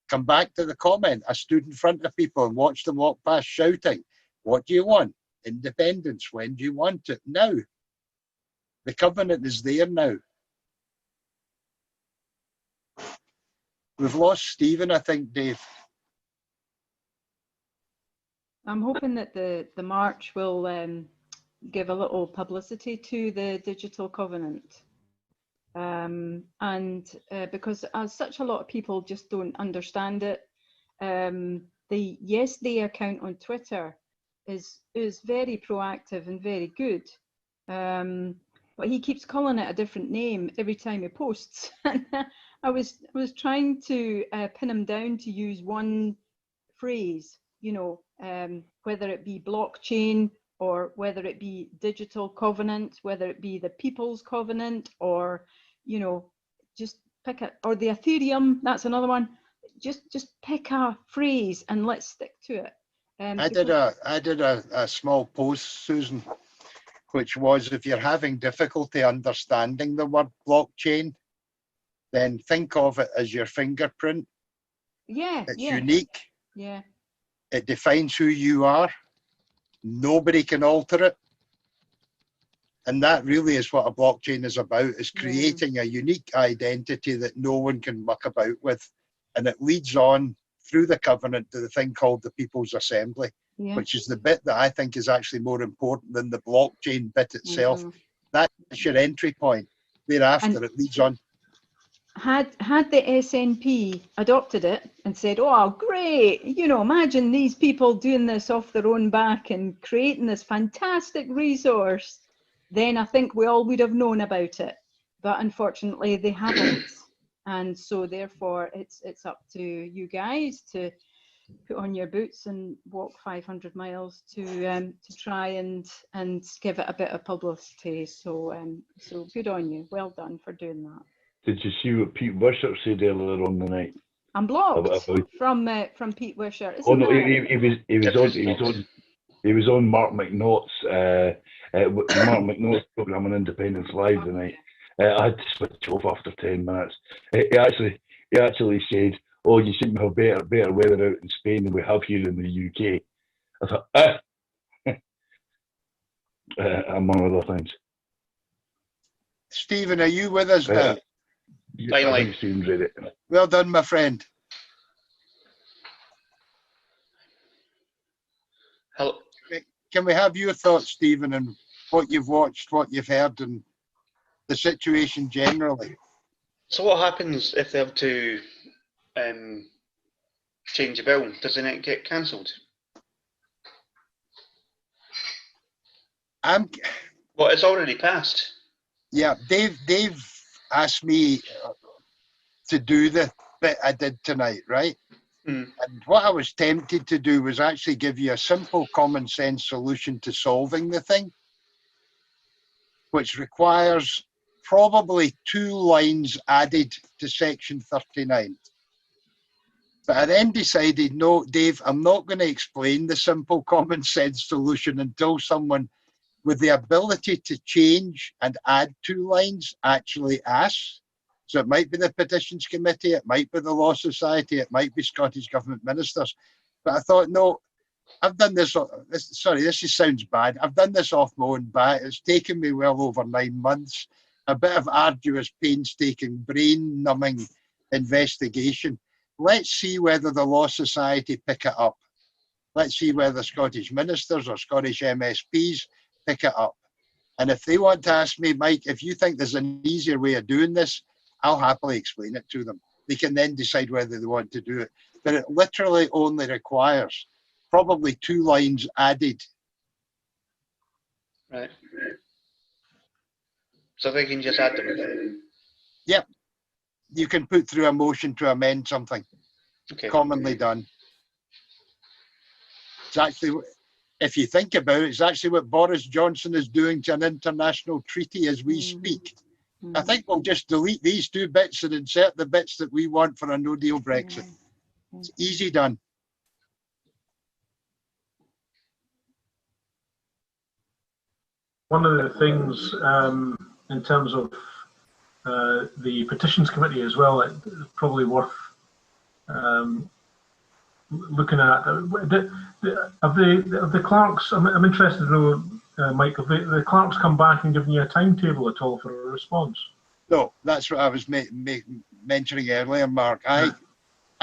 Come back to the comment. I stood in front of people and watched them walk past shouting, what do you want? Independence. When do you want it? Now. The covenant is there now. We've lost Stephen, I think, Dave. I'm hoping that the march will give a little publicity to the digital covenant. Because as such a lot of people just don't understand it. The Yes Day account on Twitter is very proactive and very good. But he keeps calling it a different name every time he posts. I was trying to pin him down to use one phrase, whether it be blockchain or whether it be digital covenant, whether it be the people's covenant, or just pick it, or the Ethereum. That's another one. Just pick a phrase and let's stick to it. I did a small post, Susan, which was, if you're having difficulty understanding the word blockchain, then think of it as your fingerprint. Yeah, it's unique. Yeah, it defines who you are. Nobody can alter it. And that really is what a blockchain is about, is creating a unique identity that no one can muck about with. And it leads on through the covenant to the thing called the People's Assembly, which is the bit that I think is actually more important than the blockchain bit itself. That's your entry point. Thereafter, it leads on. Had the SNP adopted it and said, oh, great, imagine these people doing this off their own back and creating this fantastic resource, then I think we all would have known about it. But unfortunately, they haven't. And so therefore, it's up to you guys to put on your boots and walk 500 miles to try and give it a bit of publicity. So good on you. Well done for doing that. Did you see what Pete Wishart said earlier on the night? I'm blocked from Pete Wishart. Oh no, he was on Mark McNaugh's program on Independence Live tonight. I had to switch off after 10 minutes. He actually said, "Oh, you seem to have better weather out in Spain than we have here in the UK." I thought, among other things. Stephen, are you with us now? Finally. Well done, my friend. Hello. Can we have your thoughts, Stephen, and what you've watched, what you've heard, and the situation generally? So what happens if they have to change a bill? Does it not get cancelled? Well, it's already passed. Yeah, Dave asked me to do the bit I did tonight, right? Mm. And what I was tempted to do was actually give you a simple common sense solution to solving the thing, which requires probably 2 lines added to section 39. But I then decided, no, Dave, I'm not going to explain the simple common sense solution until someone with the ability to change and add 2 lines actually asks. So it might be the Petitions Committee, it might be the Law Society, it might be Scottish Government ministers. But I thought, no, I've done this, sorry, this just sounds bad. I've done this off my own bat. It's taken me well over 9 months, a bit of arduous, painstaking, brain-numbing investigation. Let's see whether the Law Society pick it up. Let's see whether Scottish ministers or Scottish MSPs pick it up. And if they want to ask me, Mike, if you think there's an easier way of doing this, I'll happily explain it to them. They can then decide whether they want to do it. But it literally only requires probably 2 lines added. Right. So they can just add them. Yep. You can put through a motion to amend something. Okay. Commonly done. It's actually, if you think about it, it's actually what Boris Johnson is doing to an international treaty as we speak. I think we'll just delete these 2 bits and insert the bits that we want for a no-deal Brexit. It's easy done. One of the things in terms of the Petitions Committee as well, it's probably worth looking at. Have the clerks, I'm interested to know, Mike, have the clerks come back and given you a timetable at all for a response? No, that's what I was mentioning earlier, Mark. I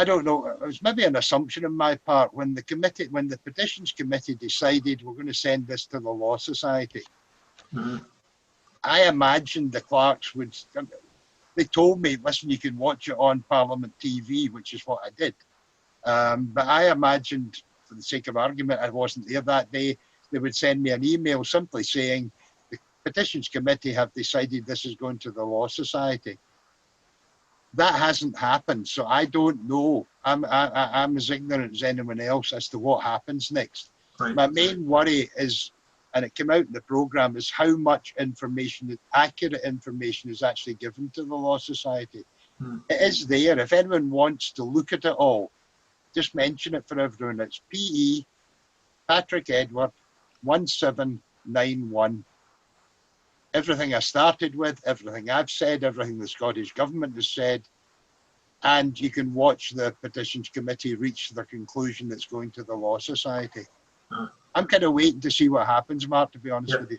don't know, it was maybe an assumption on my part when the Petitions Committee decided we're going to send this to the Law Society. I imagined the clerks would, they told me, listen, you can watch it on Parliament TV, which is what I did. But I imagined, for the sake of argument, I wasn't there that day, they would send me an email simply saying, the Petitions Committee have decided this is going to the Law Society. That hasn't happened, so I don't know. I'm as ignorant as anyone else as to what happens next. Right. My main worry is, and it came out in the programme, is how much information, accurate information, is actually given to the Law Society. It is there. If anyone wants to look at it all, just mention it for everyone. It's PE Patrick Edward 1791. Everything I started with, everything I've said, everything the Scottish Government has said, and you can watch the Petitions Committee reach the conclusion that's going to the Law Society. I'm kind of waiting to see what happens, Mark, to be honest with you.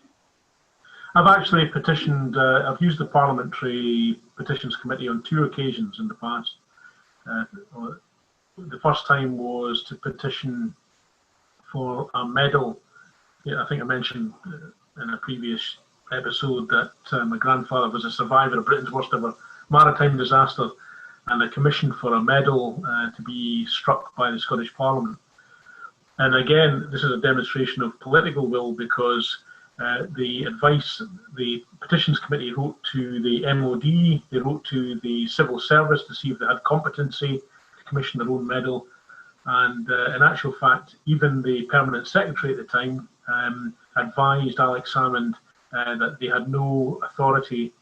I've actually petitioned, I've used the Parliamentary Petitions Committee on 2 occasions in the past. The first time was to petition for a medal. I think I mentioned in a previous episode that my grandfather was a survivor of Britain's worst ever maritime disaster, and a commission for a medal to be struck by the Scottish Parliament. And again, this is a demonstration of political will, because the advice, the Petitions Committee wrote to the MOD, they wrote to the Civil Service to see if they had competency to commission their own medal. And in actual fact, even the Permanent Secretary at the time advised Alex Salmond that they had no authority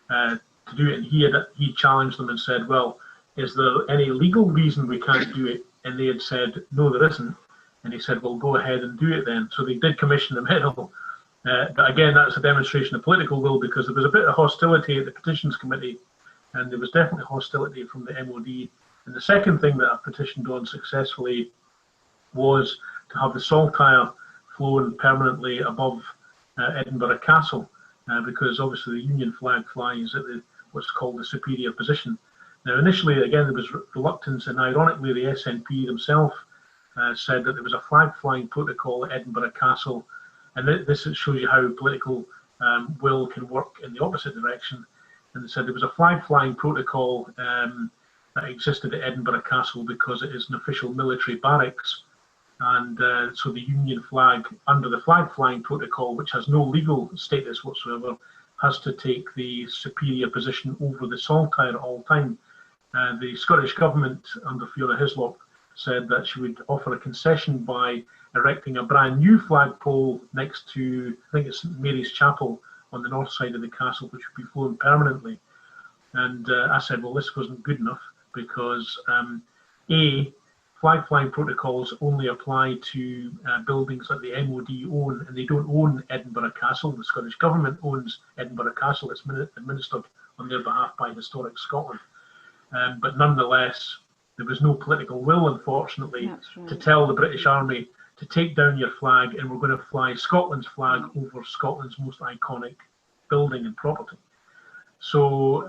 to do it. And he challenged them and said, well, is there any legal reason we can't do it? And they had said, no, there isn't. And he said, well, go ahead and do it then. So they did commission the medal. But again, that's a demonstration of political will, because there was a bit of hostility at the Petitions Committee, and there was definitely hostility from the MOD. And the second thing that I petitioned on successfully was to have the saltire flown permanently above Edinburgh Castle, because obviously the Union flag flies at what's called the superior position. Now, initially, again, there was reluctance, and ironically, the SNP themselves said that there was a flag flying protocol at Edinburgh Castle, and this shows you how political will can work in the opposite direction. And they said there was a flag flying protocol that existed at Edinburgh Castle because it is an official military barracks, and so the Union flag, under the flag flying protocol, which has no legal status whatsoever, has to take the superior position over the saltire at all time. The Scottish Government under Fiona Hislop said that she would offer a concession by erecting a brand new flagpole next to, I think it's St Mary's Chapel on the north side of the castle, which would be flown permanently. And I said, well, this wasn't good enough because A, flag flying protocols only apply to buildings that the MOD own, and they don't own Edinburgh Castle. The Scottish Government owns Edinburgh Castle. It's administered on their behalf by Historic Scotland. But nonetheless, there was no political will, unfortunately, to tell the British Army to take down your flag, and we're going to fly Scotland's flag over Scotland's most iconic building and property. So,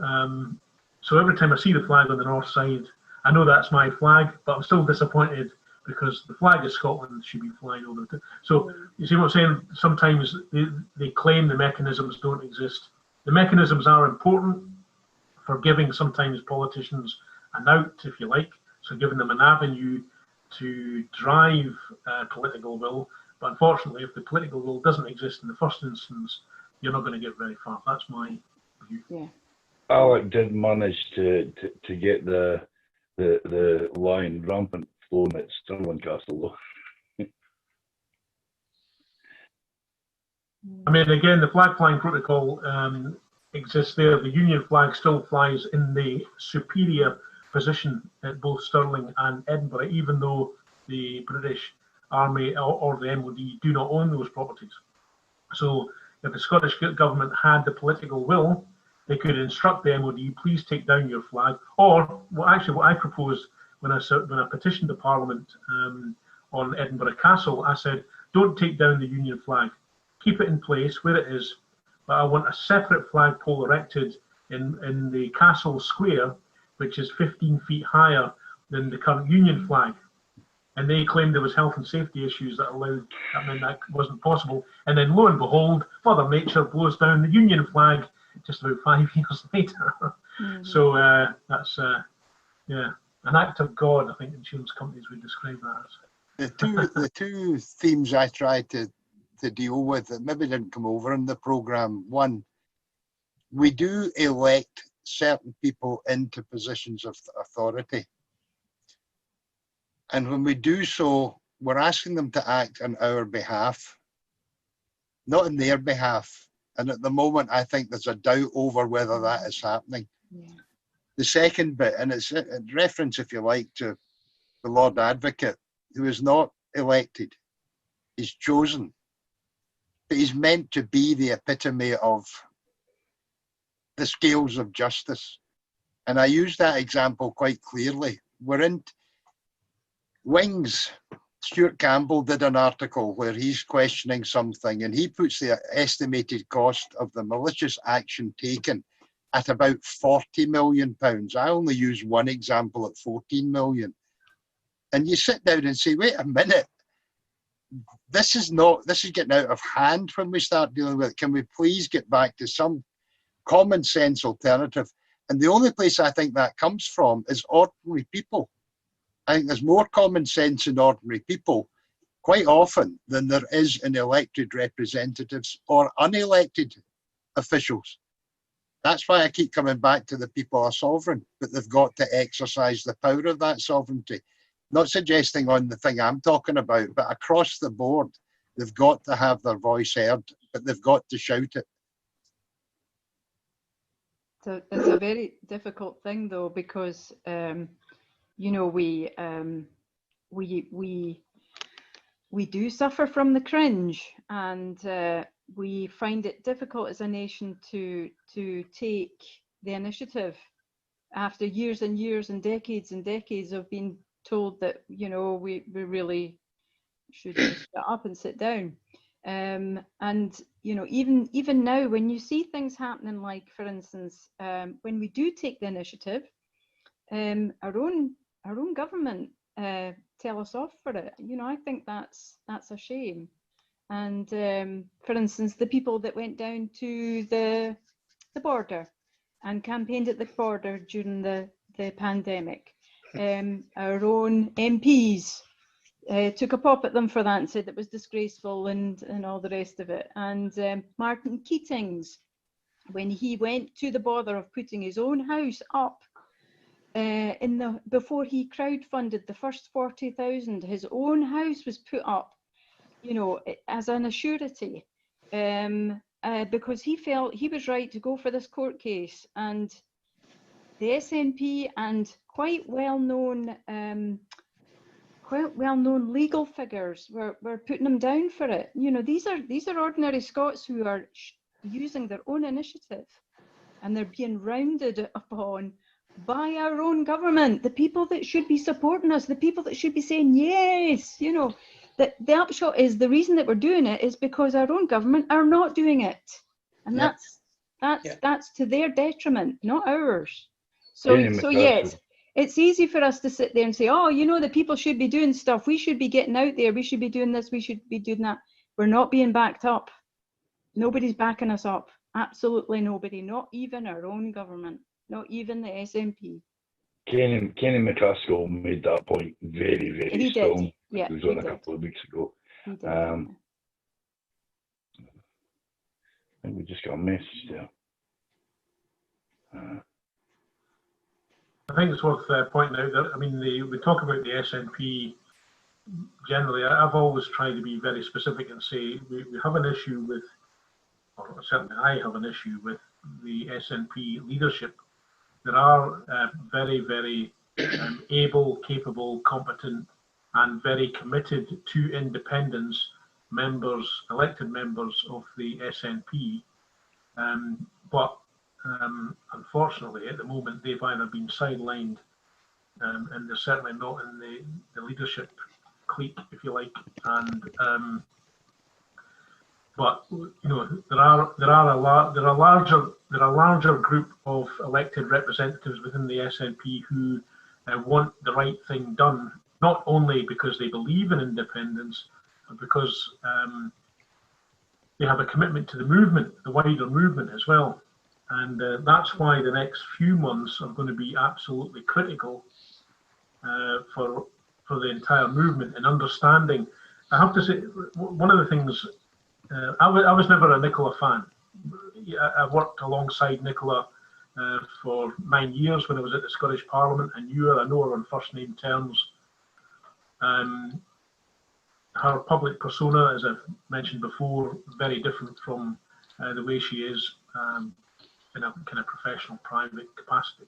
so every time I see the flag on the north side, I know that's my flag, but I'm still disappointed because the flag of Scotland should be flying over it. So you see what I'm saying? Sometimes they claim the mechanisms don't exist. The mechanisms are important for giving sometimes politicians an out, if you like, so giving them an avenue to drive political will. But unfortunately, if the political will doesn't exist in the first instance, you're not going to get very far. That's my view. Yeah. Alec did manage to get the line rampant flown at Stirling Castle, though. I mean, again, the flag flying protocol exists there. The Union flag still flies in the superior position at both Stirling and Edinburgh, even though the British Army or the MOD do not own those properties. So if the Scottish Government had the political will, they could instruct the MOD, please take down your flag. Or, what I proposed when I petitioned the Parliament on Edinburgh Castle, I said, don't take down the Union flag. Keep it in place where it is, but I want a separate flagpole erected in the castle square, which is 15 feet higher than the current Union flag. And they claimed there was health and safety issues that meant that wasn't possible. And then lo and behold, Mother Nature blows down the Union flag just about 5 years later. Mm-hmm. So that's an act of God, I think insurance companies would describe that as. The two themes I tried to deal with that maybe didn't come over in the programme. One, we do elect certain people into positions of authority. And when we do so, we're asking them to act on our behalf, not on their behalf. And at the moment, I think there's a doubt over whether that is happening. Yeah. The second bit, and it's a reference, if you like, to the Lord Advocate, who is not elected, he's chosen, but he's meant to be the epitome of the scales of justice. And I use that example quite clearly. We're in Wings. Stuart Campbell did an article where he's questioning something, and he puts the estimated cost of the malicious action taken at about £40 million. I only use one example at 14 million. And you sit down and say, wait a minute, this is getting out of hand when we start dealing with it. Can we please get back to some common sense alternative? And the only place I think that comes from is ordinary people. I think there's more common sense in ordinary people quite often than there is in elected representatives or unelected officials. That's why I keep coming back to the people are sovereign, but they've got to exercise the power of that sovereignty. Not suggesting on the thing I'm talking about, but across the board, they've got to have their voice heard, but they've got to shout it. So it's a very difficult thing, though, because you know, we do suffer from the cringe, and we find it difficult as a nation to take the initiative after years and years and decades of being told that, you know, we really should just shut up and sit down. And you know, even now, when you see things happening, like for instance, when we do take the initiative, our own government tell us off for it. You know, I think that's a shame. And for instance, the people that went down to the border and campaigned at the border during the pandemic, our own MPs took a pop at them for that and said it was disgraceful and all the rest of it. And Martin Keating's, when he went to the bother of putting his own house up before he crowdfunded the first 40,000, his own house was put up, you know, as an surety, because he felt he was right to go for this court case. And the SNP and quite well-known legal figures were putting him down for it. You know, these are ordinary Scots who are using their own initiative, and they're being rounded upon by our own government, the people that should be supporting us, the people that should be saying yes. You know, the upshot is the reason that we're doing it is because our own government are not doing it, and that's to their detriment, not ours. So yes, it's easy for us to sit there and say, oh, you know, the people should be doing stuff, we should be getting out there, we should be doing this, we should be doing that. We're not being backed up. Nobody's backing us up. Absolutely nobody, not even our own government, not even the SNP. Kenny McCaskill made that point very, very strong. Yeah, he was on a couple of weeks ago. I think we just got a message there. I think it's worth pointing out that, I mean, we talk about the SNP generally. I've always tried to be very specific and say we have an issue with, or certainly I have an issue with the SNP leadership. There are very, very able, capable, competent, and very committed to independence members, elected members of the SNP. But unfortunately, at the moment, they've either been sidelined, and they're certainly not in the leadership clique, if you like. And but you know, there are a larger group of elected representatives within the SNP who want the right thing done, not only because they believe in independence, but because they have a commitment to the movement, the wider movement as well. And that's why the next few months are going to be absolutely critical for the entire movement and understanding. I have to say, one of the things, I was never a Nicola fan. I worked alongside Nicola for 9 years when I was at the Scottish Parliament. I knew her, I know her on first name terms. Her public persona, as I've mentioned before, very different from the way she is in a kind of professional, private capacity.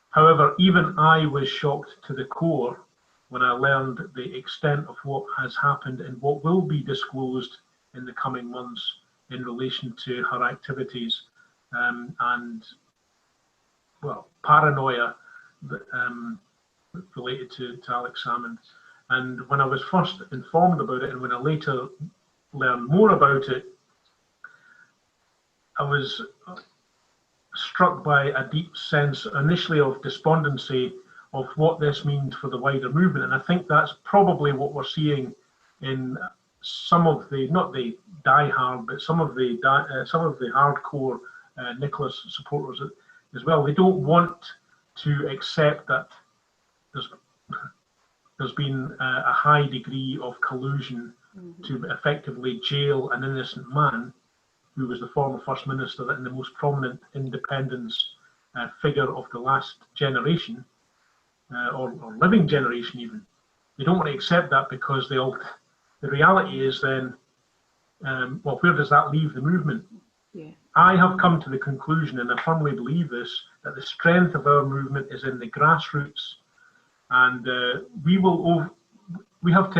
However, even I was shocked to the core when I learned the extent of what has happened and what will be disclosed in the coming months in relation to her activities and, well, paranoia related to Alex Salmond. And when I was first informed about it, and when I later learned more about it, I was struck by a deep sense initially of despondency of what this means for the wider movement. And I think that's probably what we're seeing in some of the, not the die-hard, but some of the hardcore Nicholas supporters as well. They don't want to accept that there's been a high degree of collusion to effectively jail an innocent man who was the former First Minister and the most prominent independence figure of the last generation, or living generation even. They don't want to accept that because the reality is then, well, where does that leave the movement? Yeah. I have come to the conclusion, and I firmly believe this, that the strength of our movement is in the grassroots, and we have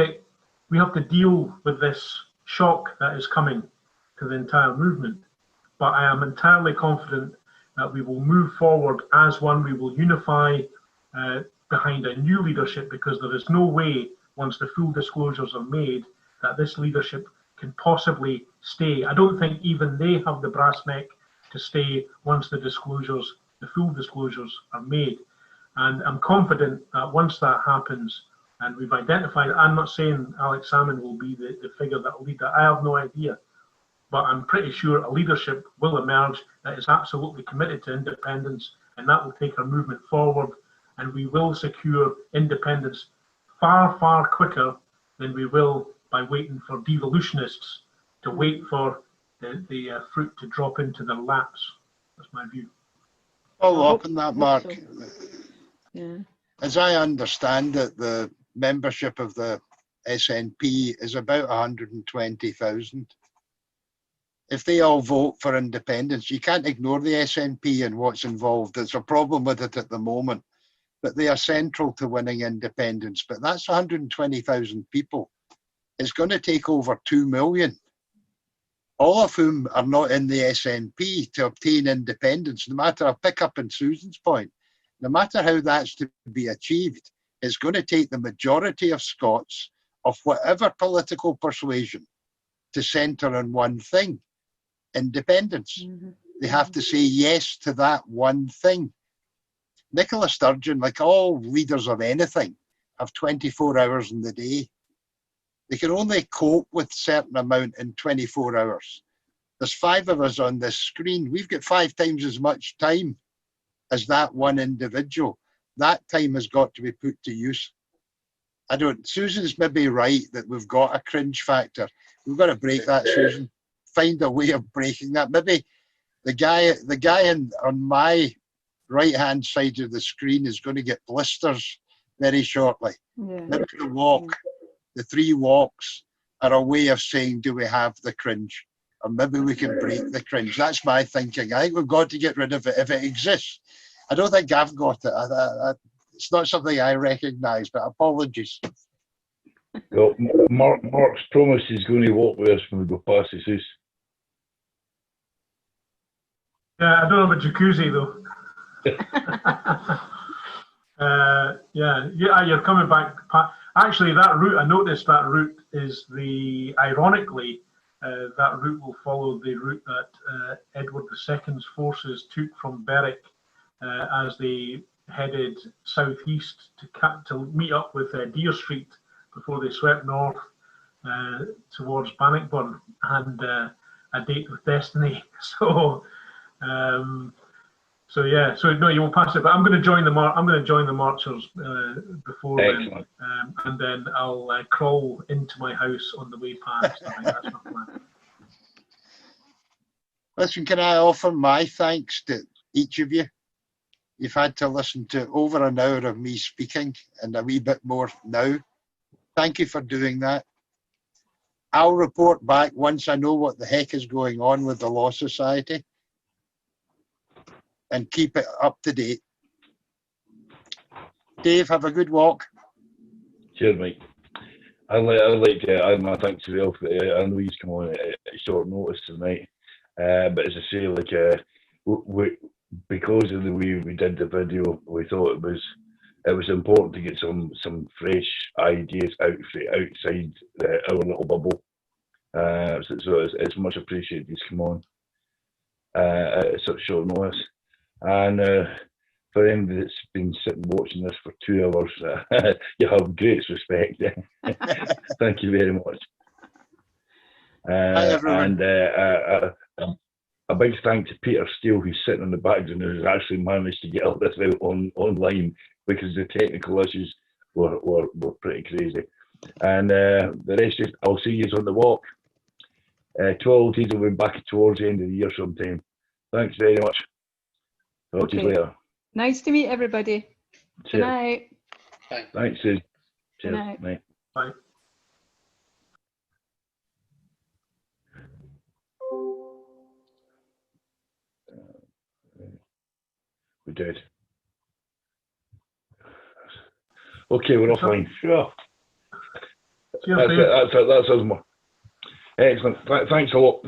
to deal with this shock that is coming to the entire movement. But I am entirely confident that we will move forward as one. We will unify behind a new leadership, because there is no way, once the full disclosures are made, that this leadership can possibly stay. I don't think even they have the brass neck to stay once the full disclosures are made. And I'm confident that once that happens, And we've identified, I'm not saying Alex Salmon will be the figure that will lead that. I have no idea. But I'm pretty sure a leadership will emerge that is absolutely committed to independence, and that will take our movement forward. And we will secure independence far, far quicker than we will by waiting for devolutionists to wait for the fruit to drop into their laps. That's my view. Follow up on that, Mark. So. Yeah. As I understand it, the membership of the SNP is about 120,000. If they all vote for independence, you can't ignore the SNP and what's involved. There's a problem with it at the moment, but they are central to winning independence. But that's 120,000 people. It's going to take over 2 million, all of whom are not in the SNP to obtain independence. No matter, I'll pick up on Susan's point, no matter how that's to be achieved, it's going to take the majority of Scots of whatever political persuasion to centre on one thing: independence. Mm-hmm. They have to say yes to that one thing. Nicola Sturgeon, like all leaders of anything, have 24 hours in the day. They can only cope with a certain amount in 24 hours. There's 5 of us on this screen. We've got 5 times as much time as that one individual. That time has got to be put to use. Susan's maybe right that we've got a cringe factor. We've got to break that, Susan. Find a way of breaking that. Maybe the guy on my right-hand side of the screen is going to get blisters very shortly. Yeah. Maybe the walk, the 3 walks are a way of saying, do we have the cringe? Or maybe we can break the cringe. That's my thinking. I think we've got to get rid of it if it exists. I don't think I've got it. It's not something I recognise, but apologies. Well, Mark's promise is going to walk with us when we go past his house. Yeah, I don't have a jacuzzi though. Yeah, you're coming back. Actually, that route, I noticed that route is ironically, that route will follow the route that Edward II's forces took from Berwick as they headed southeast to meet up with Deer Street before they swept north towards Bannockburn and a date with destiny. So yeah, so no, you won't pass it. But I'm going to join the marchers before then, and then I'll crawl into my house on the way past. I think that's my plan. Listen, can I offer my thanks to each of you? You've had to listen to over an hour of me speaking and a wee bit more now. Thank you for doing that. I'll report back once I know what the heck is going on with the Law Society and keep it up to date. Dave, have a good walk. Cheers, mate. I'd like to add my thanks to Ralph. I know he's come on at short notice tonight, but as I say, like because of the way we did the video, we thought it was important to get some fresh ideas outside our little bubble. So it's much appreciated he's come on at such short notice. And for anybody that's been sitting watching this for 2 hours, you have great respect. Thank you very much. Hi, everyone. And a big thank to Peter Steele, who's sitting in the background and has actually managed to get all this out online because the technical issues were pretty crazy. And the rest is, I'll see you on the walk. 12 days will be back towards the end of the year sometime. Thanks very much. Talk to you later. Nice to meet everybody. Good night. Bye. Thanks, Sue. Good night. Bye. Bye. We did. Okay, we're offline. Sure. That's us more. Excellent. Thanks a lot.